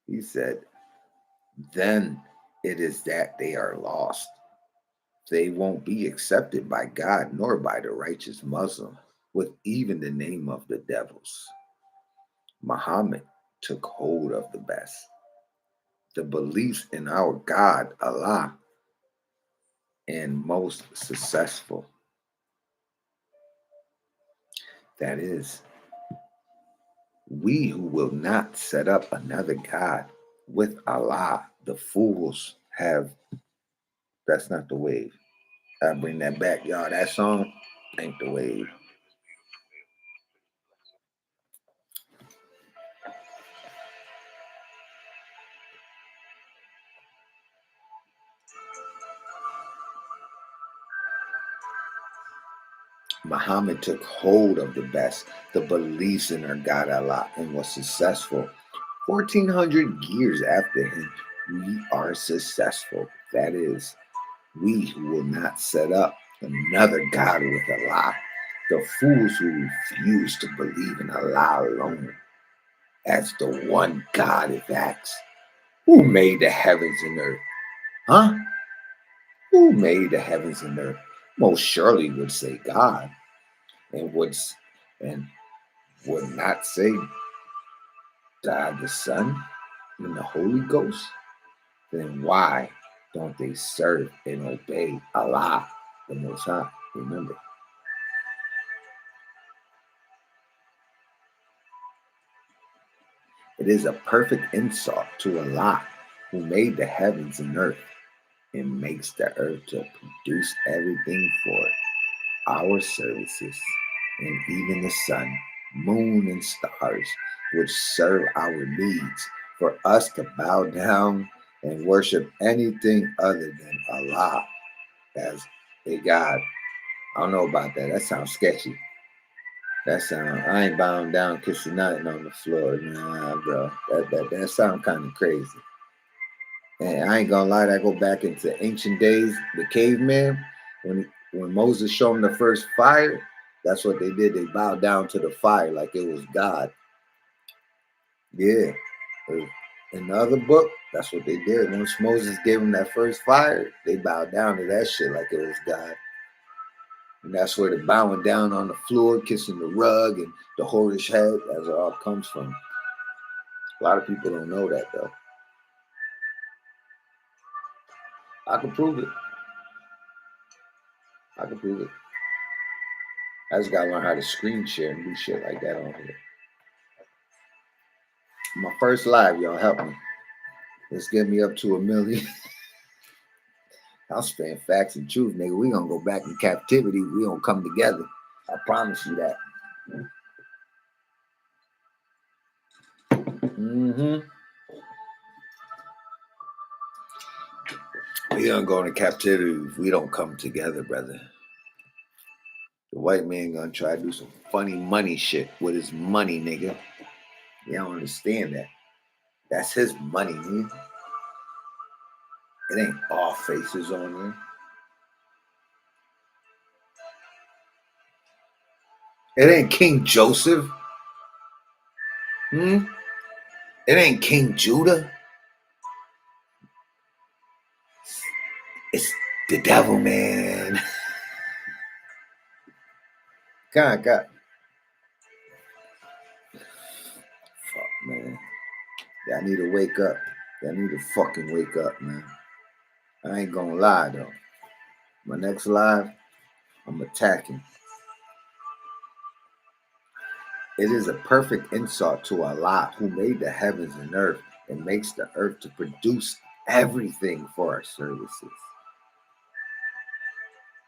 He said, then it is that they are lost. They won't be accepted by God nor by the righteous Muslim, with even the name of the devils. Muhammad took hold of the best, the beliefs in our God, Allah, and most successful. That is, we who will not set up another God with Allah, the fools have. That's not the wave. I bring that back, y'all. That song ain't the wave. Muhammad took hold of the best, the beliefs in our God Allah, and was successful. 1400 years after him, we are successful. That is, we who will not set up another God with Allah, the fools who refuse to believe in Allah alone as the one God of acts. Who made the heavens and earth? Huh? Who made the heavens and earth? Most surely would say God, and and would not say God the Son and the Holy Ghost. Then why don't they serve and obey Allah the Most High? Remember, it is a perfect insult to Allah who made the heavens and earth and makes the earth to produce everything for our services, and even the sun, moon, and stars, which serve our needs, for us to bow down and worship anything other than Allah as a God. I don't know about that. That sounds sketchy. I ain't bowing down, kissing nothing on the floor. Nah, bro. That sounds kind of crazy. And I ain't gonna lie, I go back into ancient days, the caveman, when Moses showed them the first fire, that's what they did. They bowed down to the fire like it was God. Yeah. In the other book, that's what they did. Once Moses gave them that first fire, they bowed down to that shit like it was God. And that's where the bowing down on the floor, kissing the rug, and the whorish head, that's where it all comes from. A lot of people don't know that, though. I can prove it. I can prove it. I just gotta learn how to screen share and do shit like that on here. My first live, y'all help me. Let's get me up to 1 million. I'll spend facts and truth, nigga. We gonna go back in captivity. We gonna come together. I promise you that. Mm-hmm. We gonna go into captivity if we don't come together, brother. The white man gonna try to do some funny money shit with his money, nigga. You don't understand that. That's his money, nigga. It ain't all faces on there. It ain't King Joseph. Hmm? It ain't King Judah. It's the devil, man. God. Fuck, man. Y'all need to wake up. Y'all need to fucking wake up, man. I ain't gonna lie, though. My next live, I'm attacking. It is a perfect insult to Allah who made the heavens and earth and makes the earth to produce everything for our services.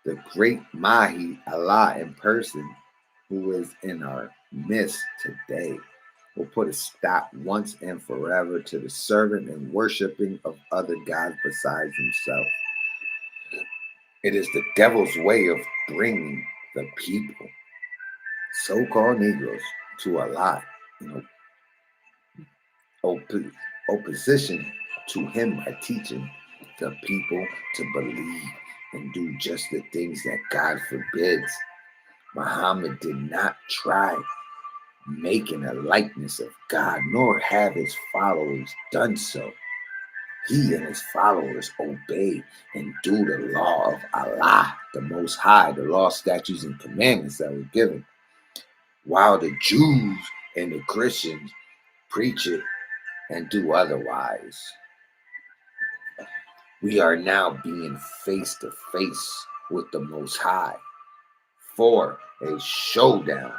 The great Mahi, Allah in person, who is in our midst today, will put a stop once and forever to the serving and worshiping of other gods besides himself. It is the devil's way of bringing the people, so-called Negroes, to a lie, opposition to him by teaching the people to believe and do just the things that God forbids. Muhammad did not try making a likeness of God, nor have his followers done so. He and his followers obey and do the law of Allah, the Most High, the law, statutes, and commandments that were given, while the Jews and the Christians preach it and do otherwise. We are now being face to face with the Most High for a showdown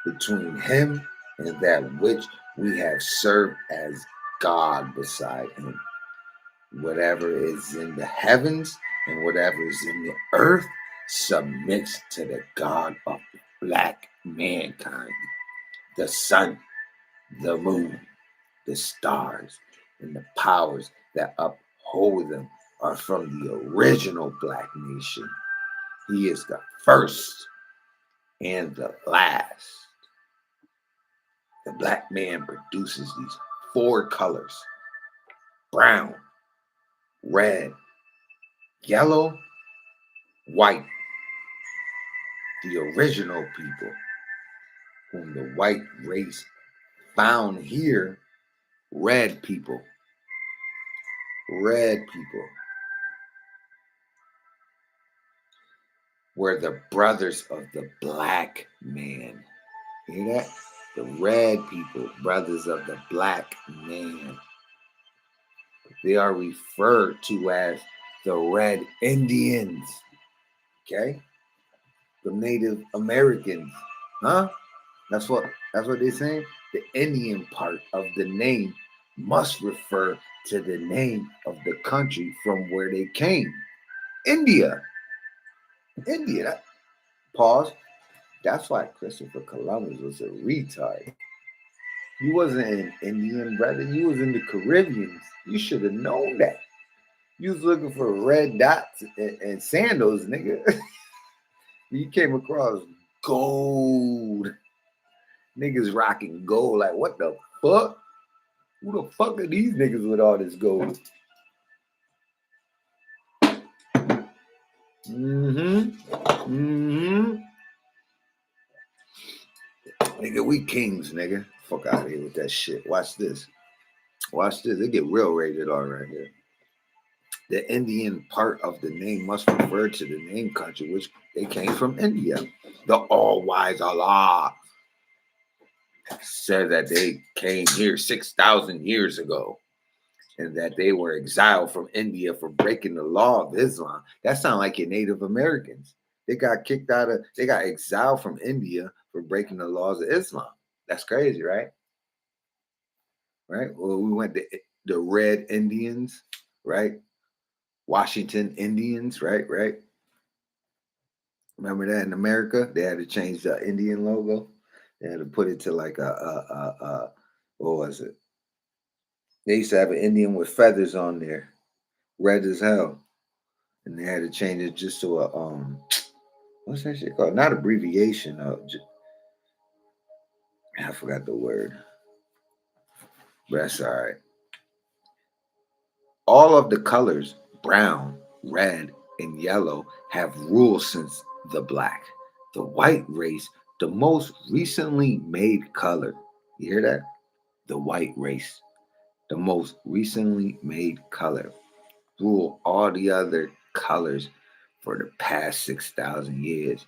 between him and that which we have served as God beside him. Whatever is in the heavens and whatever is in the earth submits to the God of black mankind. The sun, the moon, the stars, and the powers that uphold them are from the original black nation. He is the first and the last. The black man produces these 4 colors: brown, red, yellow, white. The original people, whom the white race found here, red people, were the brothers of the black man. Hear that? The red people, brothers of the black man. They are referred to as the Red Indians. Okay? The Native Americans. Huh? That's what they're saying. The Indian part of the name must refer to the name of the country from where they came. India. Pause. That's why Christopher Columbus was a retard. You wasn't an Indian, brother. You was in the Caribbean. You should have known that. You was looking for red dots and sandals, nigga. You came across gold. Niggas rocking gold. Like, what the fuck? Who the fuck are these niggas with all this gold? Nigga, we kings, nigga. Fuck out of here with that shit. Watch this. It get real rated R right here. The Indian part of the name must refer to the name country, which they came from India. The all-wise Allah said that they came here 6,000 years ago and that they were exiled from India for breaking the law of Islam. That sounds like your Native Americans. They got exiled from India for breaking the laws of Islam. That's crazy, right? Right? Well, we went to the Red Indians, right? Washington Indians, right? Remember that in America? They had to change the Indian logo. They had to put it to like what was it? They used to have an Indian with feathers on there, red as hell. And they had to change it just to a what's that shit called? Not abbreviation. I forgot the word. But that's all right. All of the colors, brown, red, and yellow, have ruled since the black. The white race, the most recently made color. You hear that? The white race, the most recently made color, rule all the other colors for the past 6,000 years.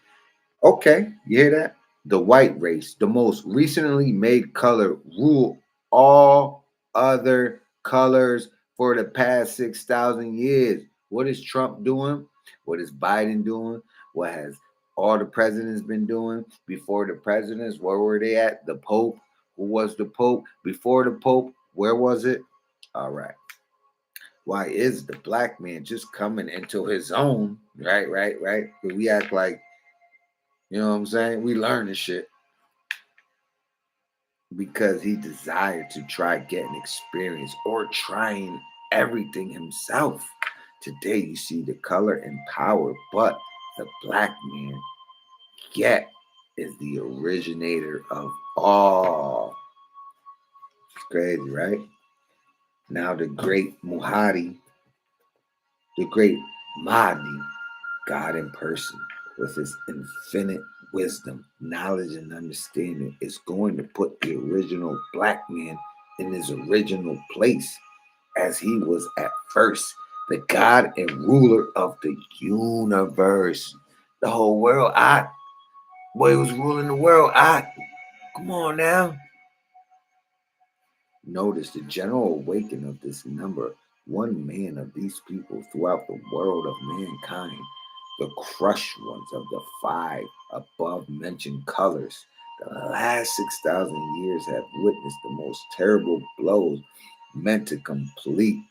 Okay, you hear that? The white race, the most recently made color, rule all other colors for the past 6,000 years. What is Trump doing? What is Biden doing? What has all the presidents been doing? Before the presidents, where were they at? The Pope. Who was the Pope? Before the Pope, where was it? All right. Why is the black man just coming into his own? Right. We act like, you know what I'm saying? We learn this shit. because he desired to try getting experience or trying everything himself. Today you see the color and power, but the black man yet is the originator of all. It's crazy, right? Now the great Muhadi, the great Mahdi, God in person, with his infinite wisdom, knowledge, and understanding, is going to put the original black man in his original place as he was at first, the God and ruler of the universe. The whole world, boy, he was ruling the world. Come on now. Notice the general awakening of this number, one man of these people throughout the world of mankind, the crushed ones of the five above mentioned colors. The last 6,000 years have witnessed the most terrible blows meant to complete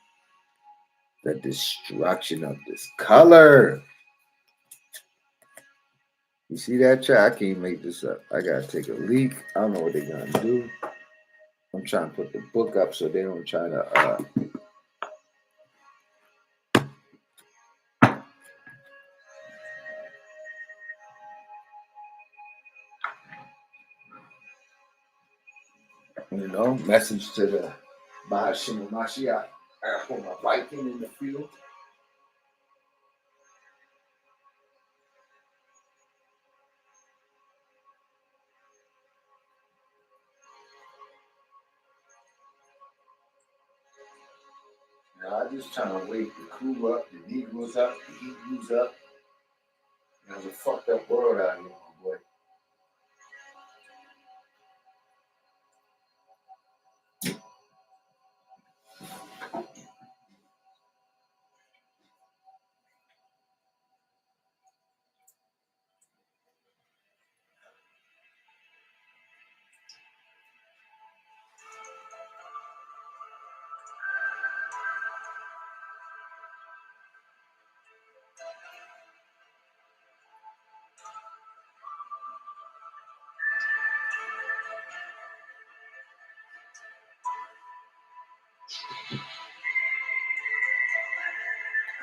the destruction of this color. You see that, chat? I can't make this up. I gotta take a leak. I don't know what they're gonna do. I'm trying to put the book up so they don't try to message to the Bahashim Mashiach. I gotta put my Viking in the field. I just trying to wake the crew up, the Negroes up, the Hebrews up. There's a fucked up world out here, my boy.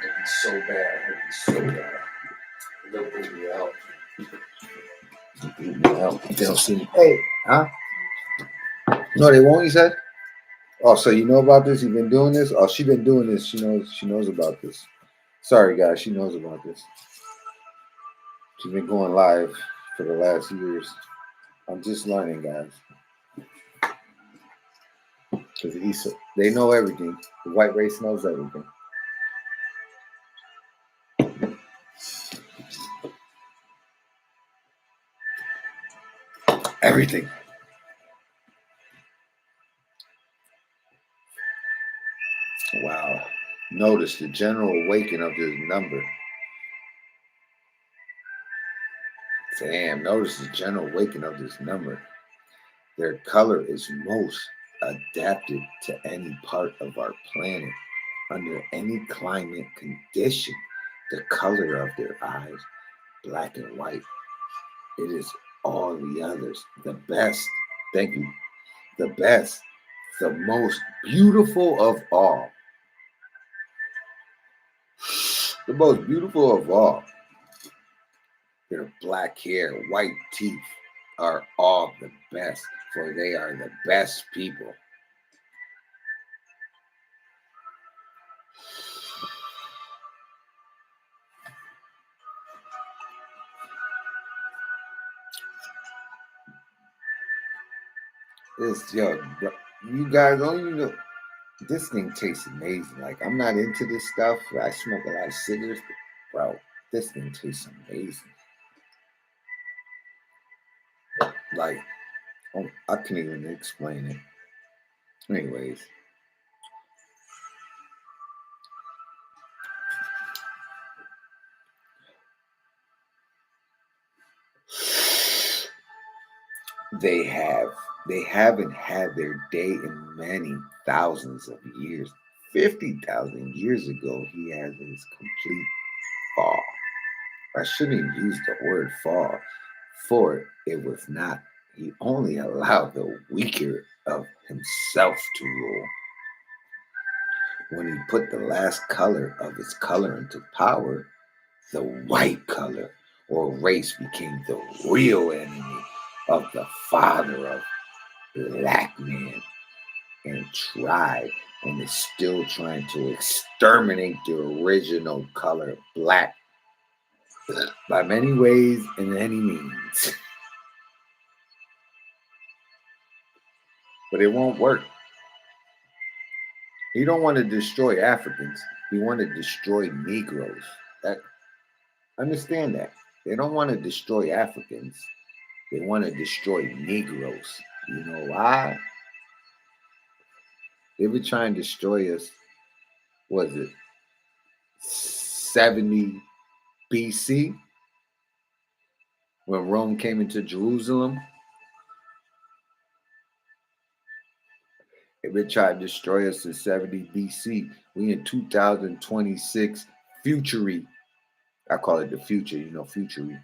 It'd be so bad. It'd be so bad. They'll bring me out. Bring me out. They don't see me. Hey, huh? No, they won't, you said? Oh, so you know about this? You've been doing this? Oh, she been doing this. She knows about this. Sorry, guys. She knows about this. She's been going live for the last years. I'm just learning, guys. Because they know everything. The white race knows everything. Everything. Wow. Notice the general awakening of this number. Damn, notice the general awakening of this number. Their color is most adapted to any part of our planet under any climate condition. The color of their eyes, black and white. It is all the others. The best. Thank you. The best. The most beautiful of all. The most beautiful of all. Their black hair, white teeth are all the best, for they are the best people. You guys don't even know. This thing tastes amazing. Like, I'm not into this stuff. I smoke a lot of cigarettes, but bro, this thing tastes amazing. Like, I can't even explain it. Anyways. They haven't had their day in many thousands of years. 50,000 years ago, he had his complete fall. I shouldn't use the word fall, for it was not He only allowed the weaker of himself to rule. When he put the last color of his color into power, the white color or race became the real enemy of the father of black man and tried and is still trying to exterminate the original color black by many ways and any means. But it won't work. He don't want to destroy Africans. He want to destroy Negroes. That understand that. They don't want to destroy Africans. They want to destroy Negroes. You know why? They were trying to destroy us, was it 70 BC when Rome came into Jerusalem? They tried to destroy us in 70 BC. We in 2026 futury. I call it the future, futury.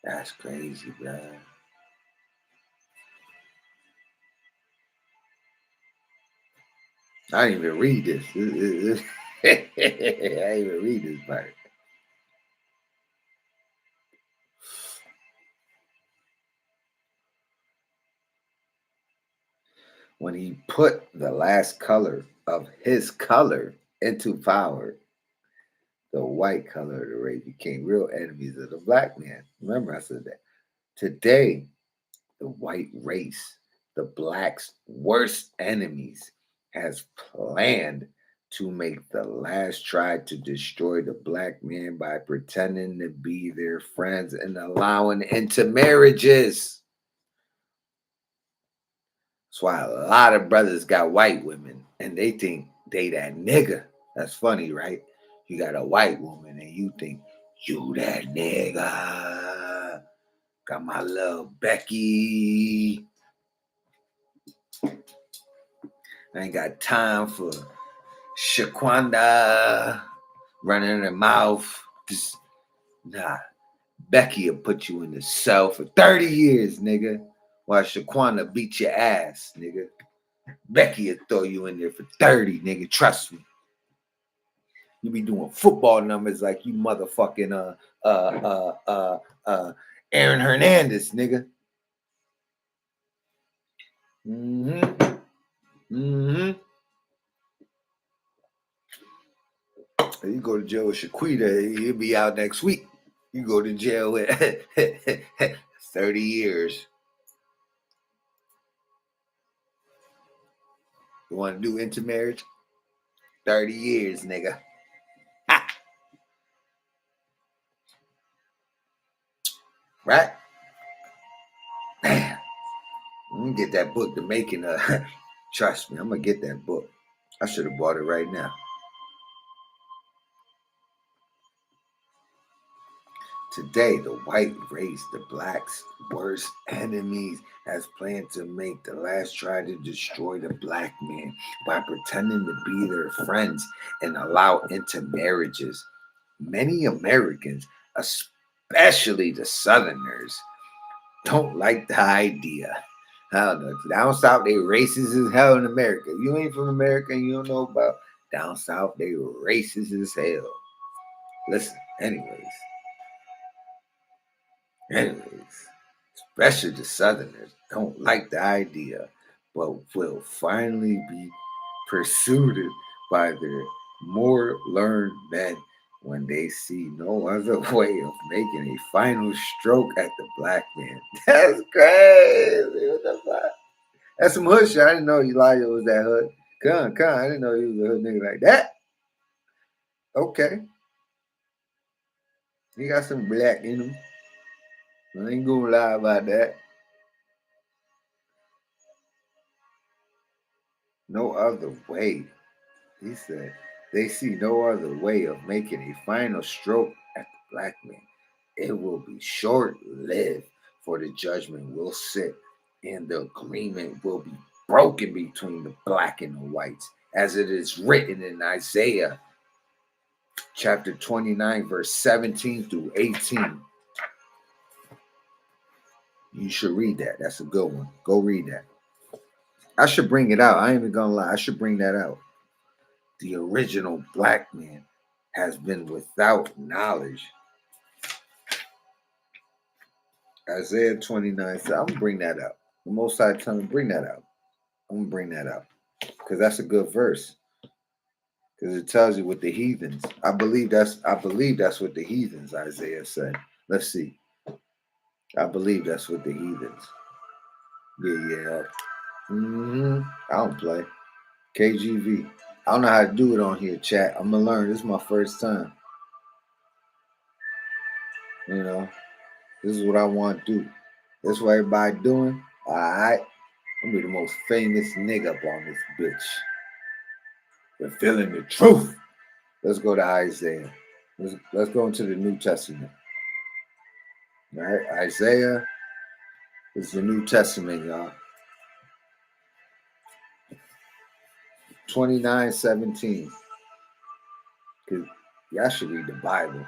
That's crazy, bro. I didn't even read this. I didn't even read this part. When he put the last color of his color into power, the white color of the race became real enemies of the black man. Remember, I said that. Today, the white race, the blacks' worst enemies, has planned to make the last try to destroy the black man by pretending to be their friends and allowing intermarriages. That's why a lot of brothers got white women and they think they that nigga. That's funny, right? You got a white woman and you think you that nigga. Got my little Becky. I ain't got time for Shaquanda running her mouth. Just, nah. Becky will put you in the cell for 30 years, nigga. While Shaquanda beat your ass, nigga. Becky will throw you in there for 30, nigga. Trust me. You be doing football numbers like you motherfucking Aaron Hernandez, nigga. You go to jail with Shaquita, he'll be out next week. You go to jail with 30 years. You want to do intermarriage? 30 years, nigga. Ha! Right? Man, I'm going to get that book, The Making of... Trust me, I'm going to get that book. I should have bought it right now. Today, the white race, the blacks' worst enemies, has planned to make the last try to destroy the black man by pretending to be their friends and allow intermarriages. Many Americans, especially the Southerners, don't like the idea. I don't know. Down south, they racist as hell in America. If you ain't from America and you don't know about down south, they racist as hell. Listen, Anyways, especially the Southerners don't like the idea, but will finally be pursued by their more learned men when they see no other way of making a final stroke at the black man. That's crazy. What the fuck? That's some hood shit. I didn't know Elijah was that hood. Come. I didn't know he was a hood nigga like that. Okay. He got some black in him. I ain't gonna lie about that. No other way. He said, they see no other way of making a final stroke at the black man. It will be short lived, for the judgment will sit and the agreement will be broken between the black and the whites, as it is written in Isaiah chapter 29, verse 17 through 18. You should read that. That's a good one. Go read that. I should bring it out. I ain't even gonna lie. I should bring that out. The original black man has been without knowledge. Isaiah 29 said, I'm gonna bring that out. The Most High told me, bring that out. I'm gonna bring that out. Because that's a good verse. Because it tells you what the heathens. I believe that's what the heathens, Isaiah said. Let's see. I believe that's what the heathens. Yeah. I don't play. KGV. I don't know how to do it on here, chat. I'm gonna learn. This is my first time. You know, this is what I want to do. That's what everybody doing. All right. I'm gonna be the most famous nigga up on this bitch. You're feeling the truth. Let's go to Isaiah. Let's go into the New Testament. All right, Isaiah is the New Testament, y'all. 29:17. Because y'all should read the Bible.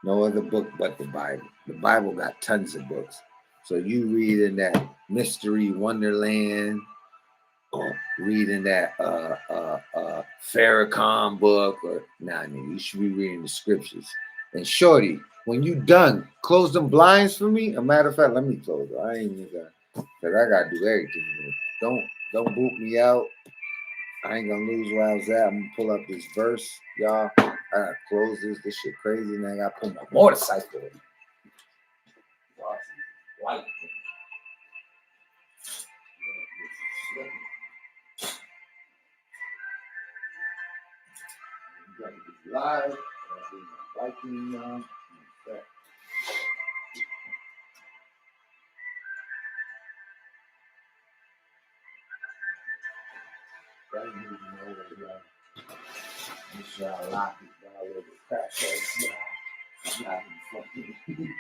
No other book but the Bible. The Bible got tons of books. So you read in that Mystery Wonderland, or reading that Farrakhan book, or you should be reading the scriptures. And shorty, when you done, close them blinds for me. A matter of fact, let me close it. I ain't even gonna, cause I gotta do everything. Don't boot me out. I ain't gonna lose where I was at. I'm gonna pull up this verse, y'all. I gotta close this. This shit crazy. And I gotta pull my motorcycle. White. Live. Viking, make sure I lock it, y'all. Let it crash that, y'all. Fucking.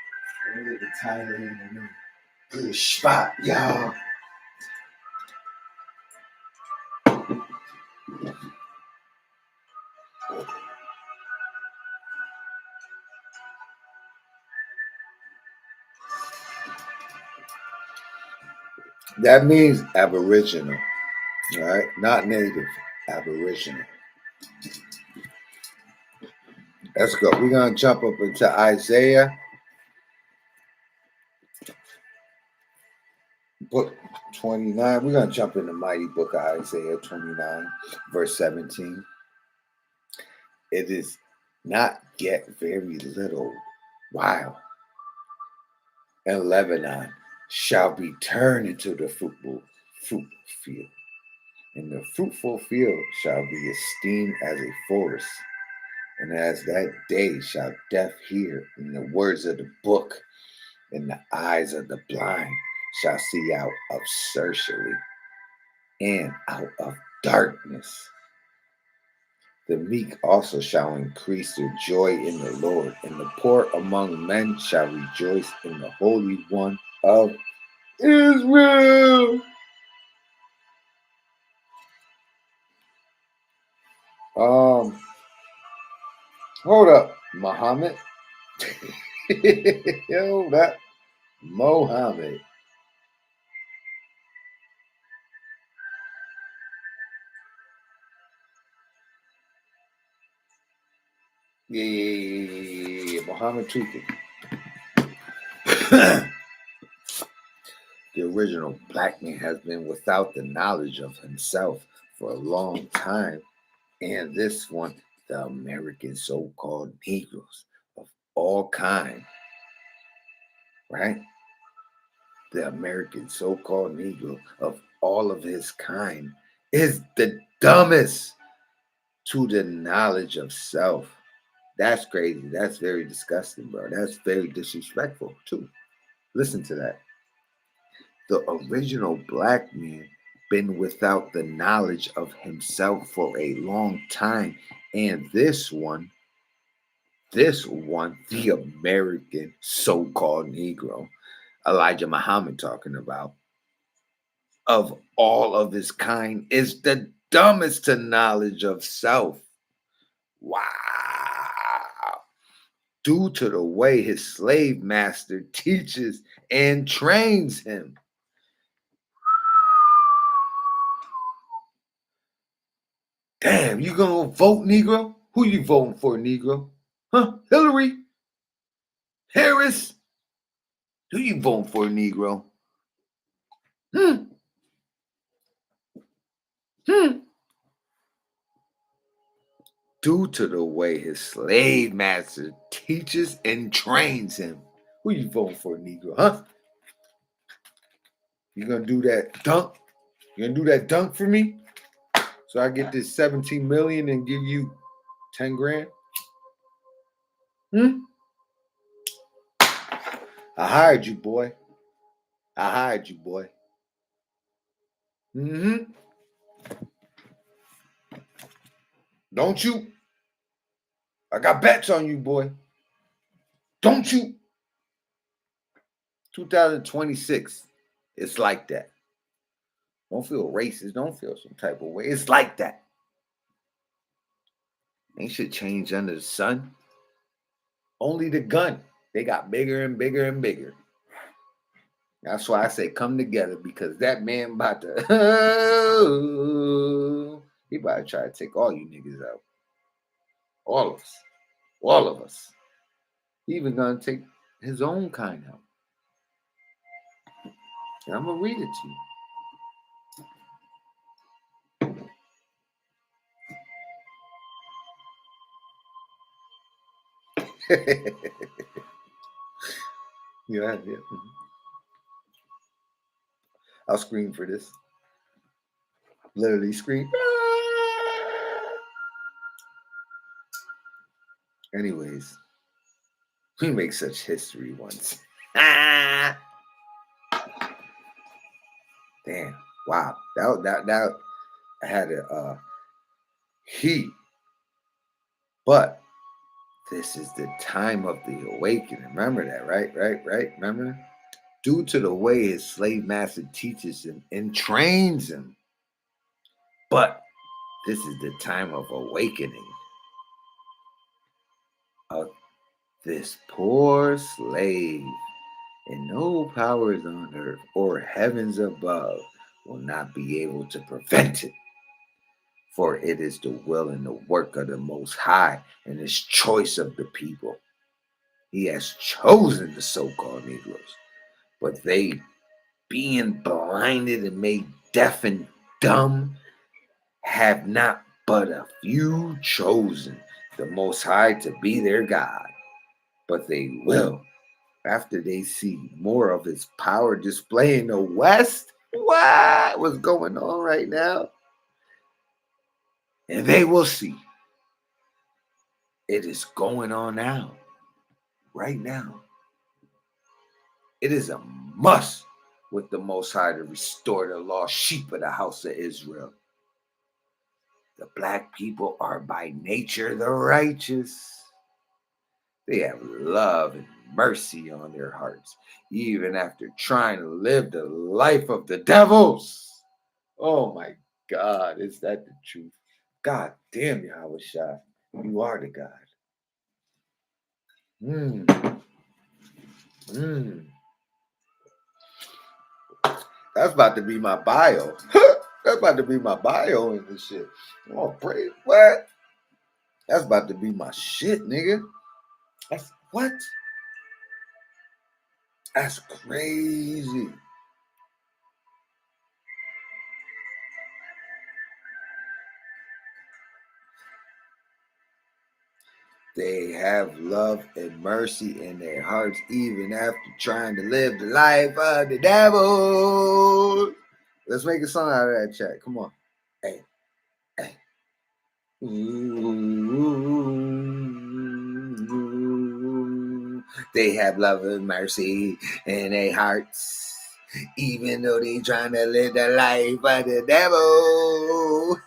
Let the title in the good spot, y'all. That means Aboriginal, all right? Not native, Aboriginal. Let's go. We're going to jump up into Isaiah, book 29. We're going to jump in the mighty book of Isaiah 29, verse 17. It is not yet very little while, and Lebanon shall be turned into the fruitful field, and the fruitful field shall be esteemed as a forest. And as that day shall deaf hear, and the words of the book, and the eyes of the blind shall see out of certainty and out of darkness. The meek also shall increase their joy in the Lord, and the poor among men shall rejoice in the Holy One of Israel. Hold up, Muhammad. Hold up, Mohammed. Yeah, Muhammad tweaking. The original black man has been without the knowledge of himself for a long time. And this one, the American so-called Negroes of all kind, right? The American so-called Negro of all of his kind is the dumbest to the knowledge of self. That's crazy. That's very disgusting, bro. That's very disrespectful, too. Listen to that. The original black man been without the knowledge of himself for a long time. And this one, the American so-called Negro, Elijah Muhammad talking about, of all of his kind, is the dumbest to knowledge of self. Wow. Due to the way his slave master teaches and trains him. Damn, you gonna vote, Negro? Who you voting for, Negro? Huh? Hillary? Harris? Who you voting for, Negro? Hmm. Due to the way his slave master teaches and trains him. Who you voting for, Negro? Huh? You gonna do that dunk? You gonna do that dunk for me? So I get this 17 million and give you 10 grand? I hired you, boy. I hired you, boy. Mm-hmm. Don't you? I got bets on you, boy. Don't you? 2026. It's like that. Don't feel racist. Don't feel some type of way. It's like that. Ain't shit change under the sun. Only the gun. They got bigger and bigger and bigger. That's why I say come together, because that man about to he about to try to take all you niggas out. All of us. All of us. He even gonna take his own kind out. And I'm gonna read it to you. Yeah. Mm-hmm. I'll scream for this. Literally scream. Anyways, we make such history once. Damn. Wow. That had a heat. But this is the time of the awakening. Remember that, right? Remember? Due to the way his slave master teaches him and trains him. But this is the time of awakening of this poor slave, and no powers on earth or heavens above will not be able to prevent it. For it is the will and the work of the Most High and his choice of the people. He has chosen the so-called Negroes, but they, being blinded and made deaf and dumb, have not but a few chosen the Most High to be their God. But they will, after they see more of his power display in the West. What's going on right now? And they will see it is going on now. Right now. It is a must with the Most High to restore the lost sheep of the house of Israel. The black people are by nature the righteous. They have love and mercy on their hearts, even after trying to live the life of the devils. Oh my God, is that the truth? God damn, Yahweh Shai, you are the God. That's about to be my bio. That's about to be my bio in this shit. Oh, pray what? That's about to be my shit, nigga. That's what? That's crazy. They have love and mercy in their hearts, even after trying to live the life of the devil. Let's make a song out of that chat. Come on. Hey, hey. Ooh, they have love and mercy in their hearts, even though they trying to live the life of the devil.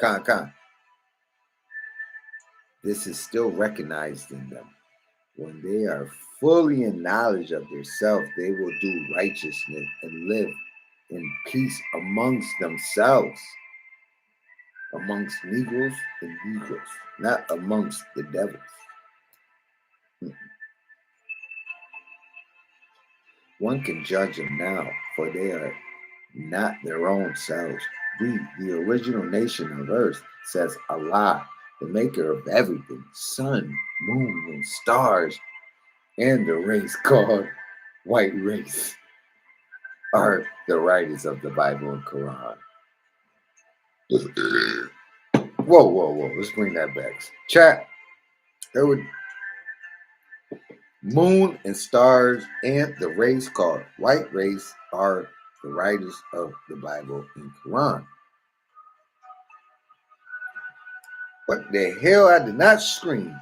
Con. This is still recognized in them. When they are fully in knowledge of their self, they will do righteousness and live in peace amongst themselves, amongst Negroes and Negroes, not amongst the devils. One can judge them now, for they are not their own selves. We, the original nation of earth, says Allah, the maker of everything, sun, moon, and stars, and the race called white race, are the writers of the Bible and Quran. Whoa. Let's bring that back. Chat. There would moon and stars and the race called white race are the writers of the Bible and Quran. What the hell? I did not scream.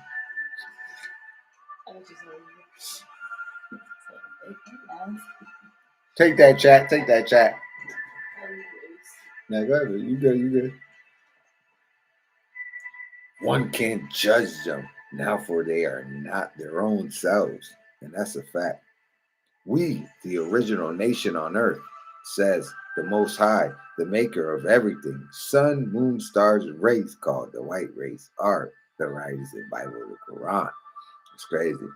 Take that chat. Take that chat. Now go ahead. You good. One can't judge them now, for they are not their own selves. And that's a fact. We, the original nation on earth, says the Most High, the maker of everything, sun, moon, stars, and race, called the white race, are the writers in Bible and the Quran. It's crazy.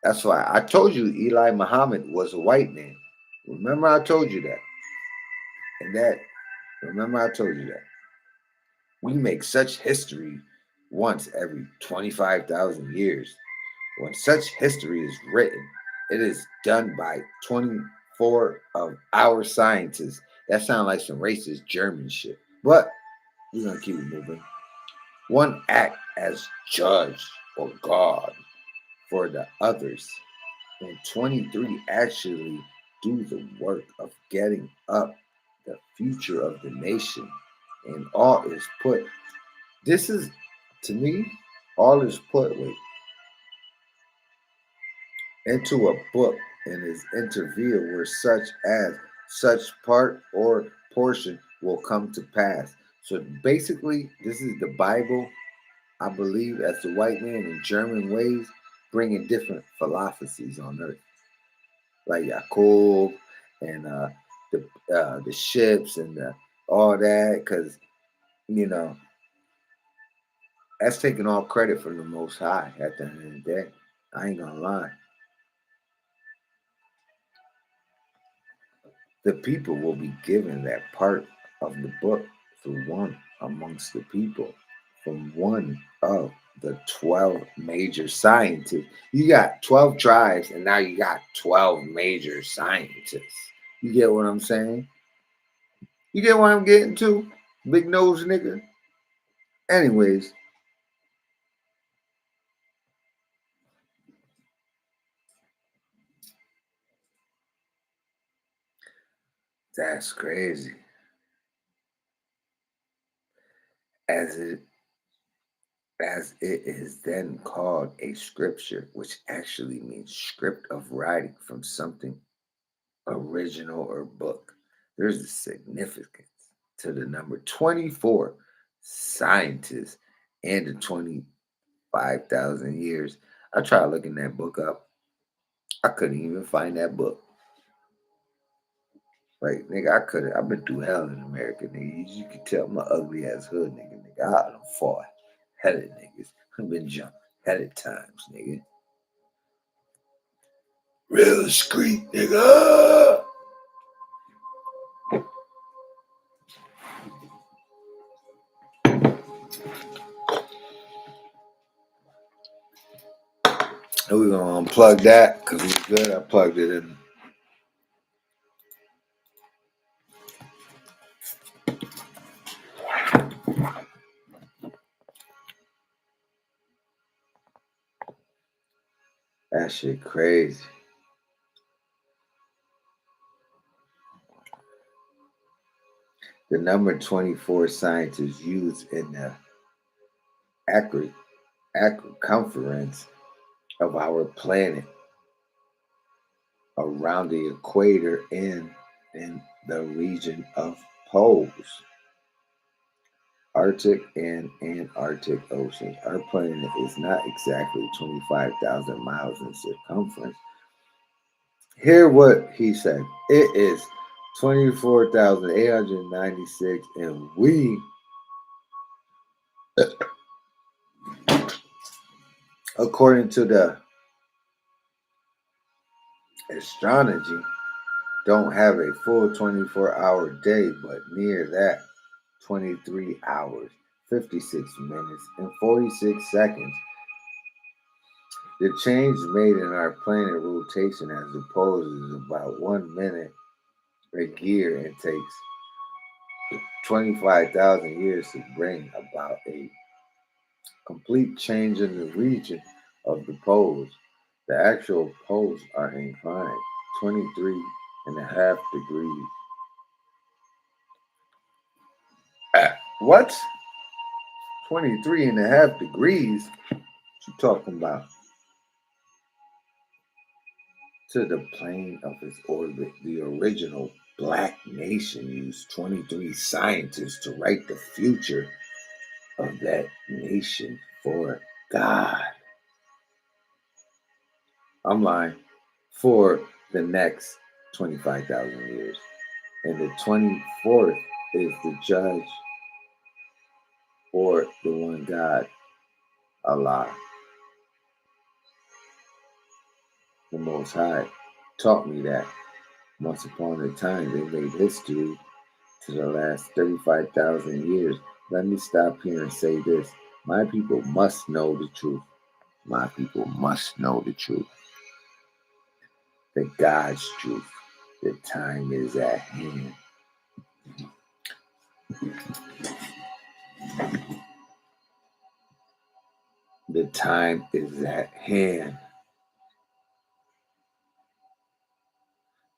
That's why I told you Eli Muhammad was a white man. Remember I told you that. Remember I told you that. We make such history once every 25,000 years. When such history is written, it is done by 24 of our scientists. That sounds like some racist German shit. But we're going to keep it moving. One act as judge or God for the others. And 23 actually do the work of getting up the future of the nation. And all is put. This is, to me, all is put into a book and is interviewed where such part or portion will come to pass. So basically, this is the Bible, I believe, as the white man in German ways, bringing different philosophies on earth, like Yaakov and the ships and all that, because you know that's taking all credit from the Most High at the end of the day. I ain't gonna lie. The people will be given that part of the book through one amongst the people from one of the 12 major scientists. You got 12 tribes, and now you got 12 major scientists. You get what I'm saying? You get what I'm getting to? Big nose nigga. Anyways, that's crazy. As it is then called a scripture, which actually means script of writing from something original or book. There's a significance to the number 24 scientists and the 25,000 years. I tried looking that book up. I couldn't even find that book. Like, nigga, I've been through hell in America, nigga. You can tell my ugly ass hood, nigga. I done fought headed niggas. I've been jumped headed times, nigga. Real street, nigga. And we're gonna unplug that because it's good. I plugged it in. That shit crazy. The number 24 scientists used in the circumference of our planet around the equator and in the region of poles, Arctic and Antarctic oceans. Our planet is not exactly 25,000 miles in circumference. Hear what he said. It is 24,896, and we, according to the Astrology don't have a full 24-hour day, but near that, 23 hours, 56 minutes, and 46 seconds. The change made in our planet rotation as opposed is about 1 minute a year and takes 25,000 years to bring about a complete change in the region of the poles. The actual poles are inclined 23.5 degrees. What? 23.5 degrees? What you talking about? To the plane of its orbit, the original Black nation used 23 scientists to write the future of that nation for God. I'm lying. For the next 25,000 years. And the 24th is the judge or the one God, Allah, the Most High, taught me that once upon a time they made history to the last 35,000 years. Let me stop here and say this. My people must know the truth. My people must know the truth. The God's truth. The time is at hand. The time is at hand.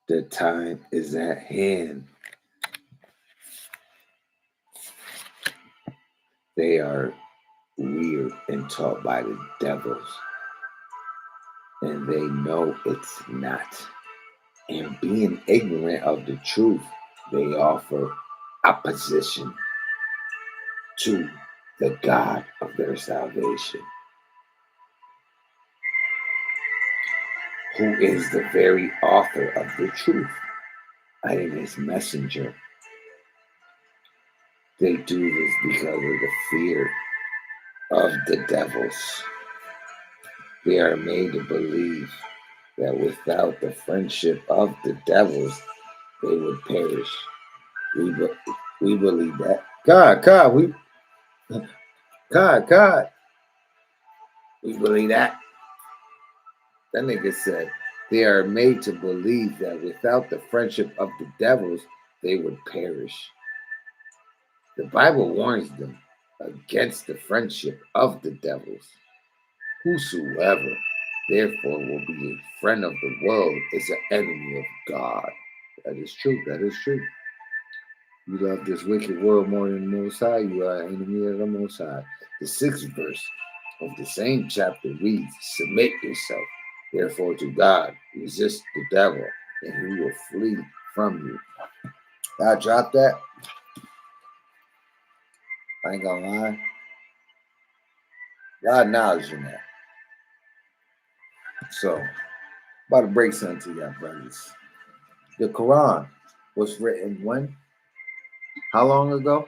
The time is at hand. They are weird and taught by the devils, and they know it's not. And being ignorant of the truth, they offer opposition to the God of their salvation, who is the very author of the truth. I am his messenger. They do this because of the fear of the devils. They are made to believe that without the friendship of the devils, they would perish. We believe that. God, we believe that. That nigga said they are made to believe that without the friendship of the devils, they would perish. The Bible warns them against the friendship of the devils. Whosoever, therefore, will be a friend of the world is an enemy of God. That is true. That is true. You love this wicked world more than the Most High, you are an enemy of the Most High. The 6th verse of the same chapter reads, submit yourself, therefore, to God. Resist the devil, and he will flee from you. I dropped that. I ain't gonna lie. God acknowledging that. So, about to break something to y'all, brothers. The Quran was written when? How long ago?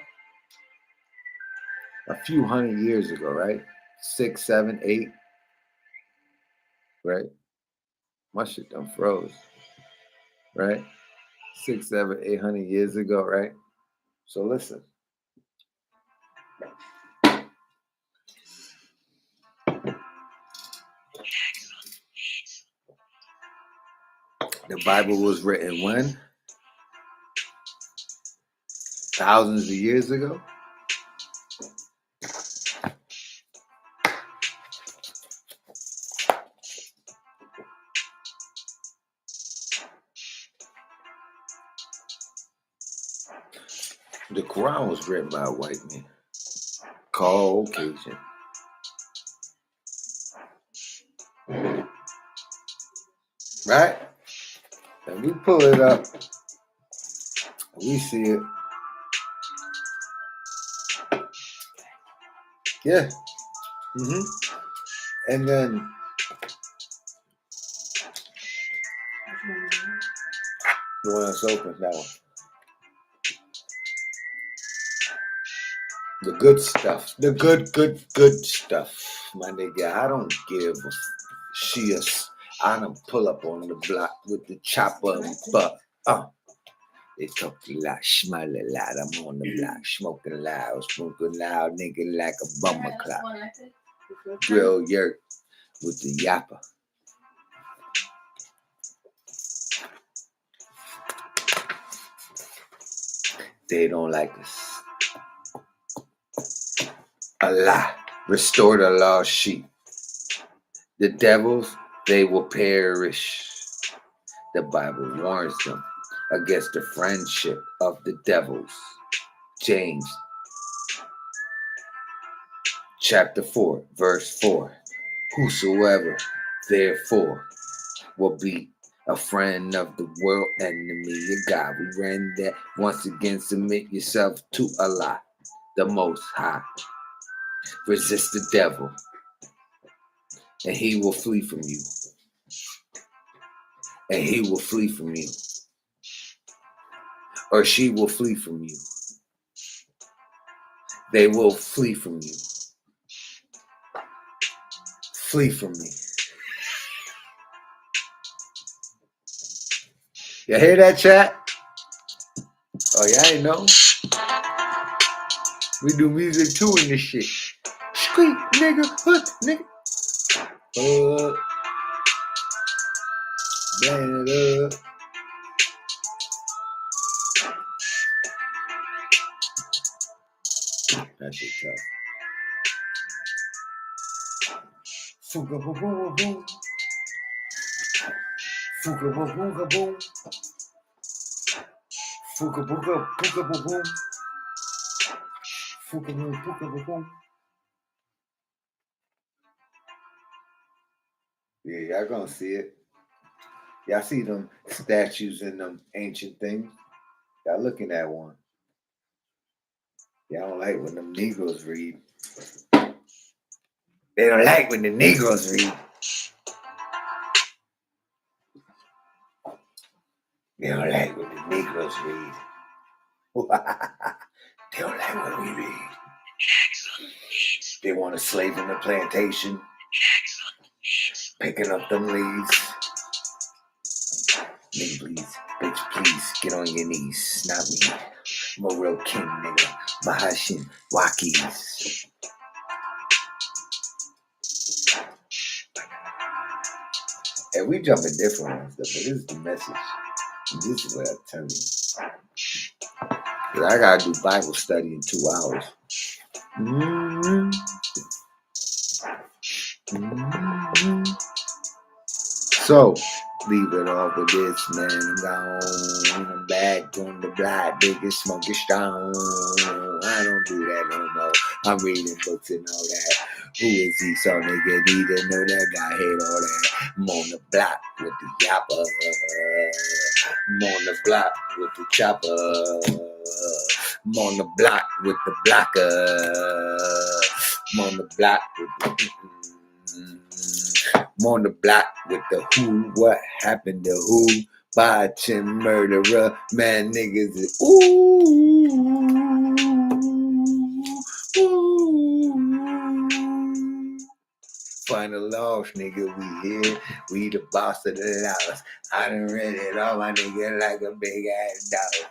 A few hundred years ago, right? 6, 7, 8, right? My shit done froze, right? 6, 7, 800 years ago, right? So listen. The Bible was written when? Thousands of years ago? The Quran was written by a white man, Caucasian. Right? And we pull it up, we see it. Yeah. And then the one that's open, that one. The good stuff. The good stuff, my nigga. I don't give a shit. I done pull up on the block with the chopper, but they talk a lot, smell a lot. I'm on the block, smoking loud, nigga like a bummer clock. Grill yurt with the yapper. They don't like us. Allah, restore the lost sheep. The devils, they will perish. The Bible warns them against the friendship of the devils. James chapter 4, verse 4. Whosoever, therefore, will be a friend of the world, enemy of God. We ran that once again, submit yourself to Allah, the Most High. Resist the devil, and he will flee from you. And he will flee from you. Or she will flee from you. They will flee from you. Flee from me. You hear that, chat? Oh, y'all ain't know? We do music too in this shit. Street nigga, hood nigga. Man, that shit tough. Fuka boom boom boom. Fuka boom boom boom. Fuka boom boom boom. Fuka boom boom. Yeah, y'all gonna see it. Y'all see them statues and them ancient things? Y'all looking at one. Y'all don't like when them Negroes read. They don't like when the Negroes read. They don't like when the Negroes read. They don't like when we read. They want to slave in the plantation, picking up them leaves. Nigga, please, bitch, please, get on your knees. Not me. I'm a real king, nigga. Mahashin, Wakis. And we jumping different ones, though, but this is the message. And this is what I'm telling you. Cause I gotta do Bible study in 2 hours. Mm-hmm. Mm-hmm. So, leave it off with this, man. I'm gone. I'm back on the block, biggest smoking strong. I don't do that no more. I'm reading books and all that. Who is he? So nigga need to know that guy hate all that. I'm on the block with the yapper. I'm on the block with the chopper. I'm on the block with the blocker. I'm on the block with the... I'm on the block with the who, what happened to who, botching murderer, man niggas is Final loss, nigga, we here, we the boss of the house. I done read it all, my nigga, like a big ass dog.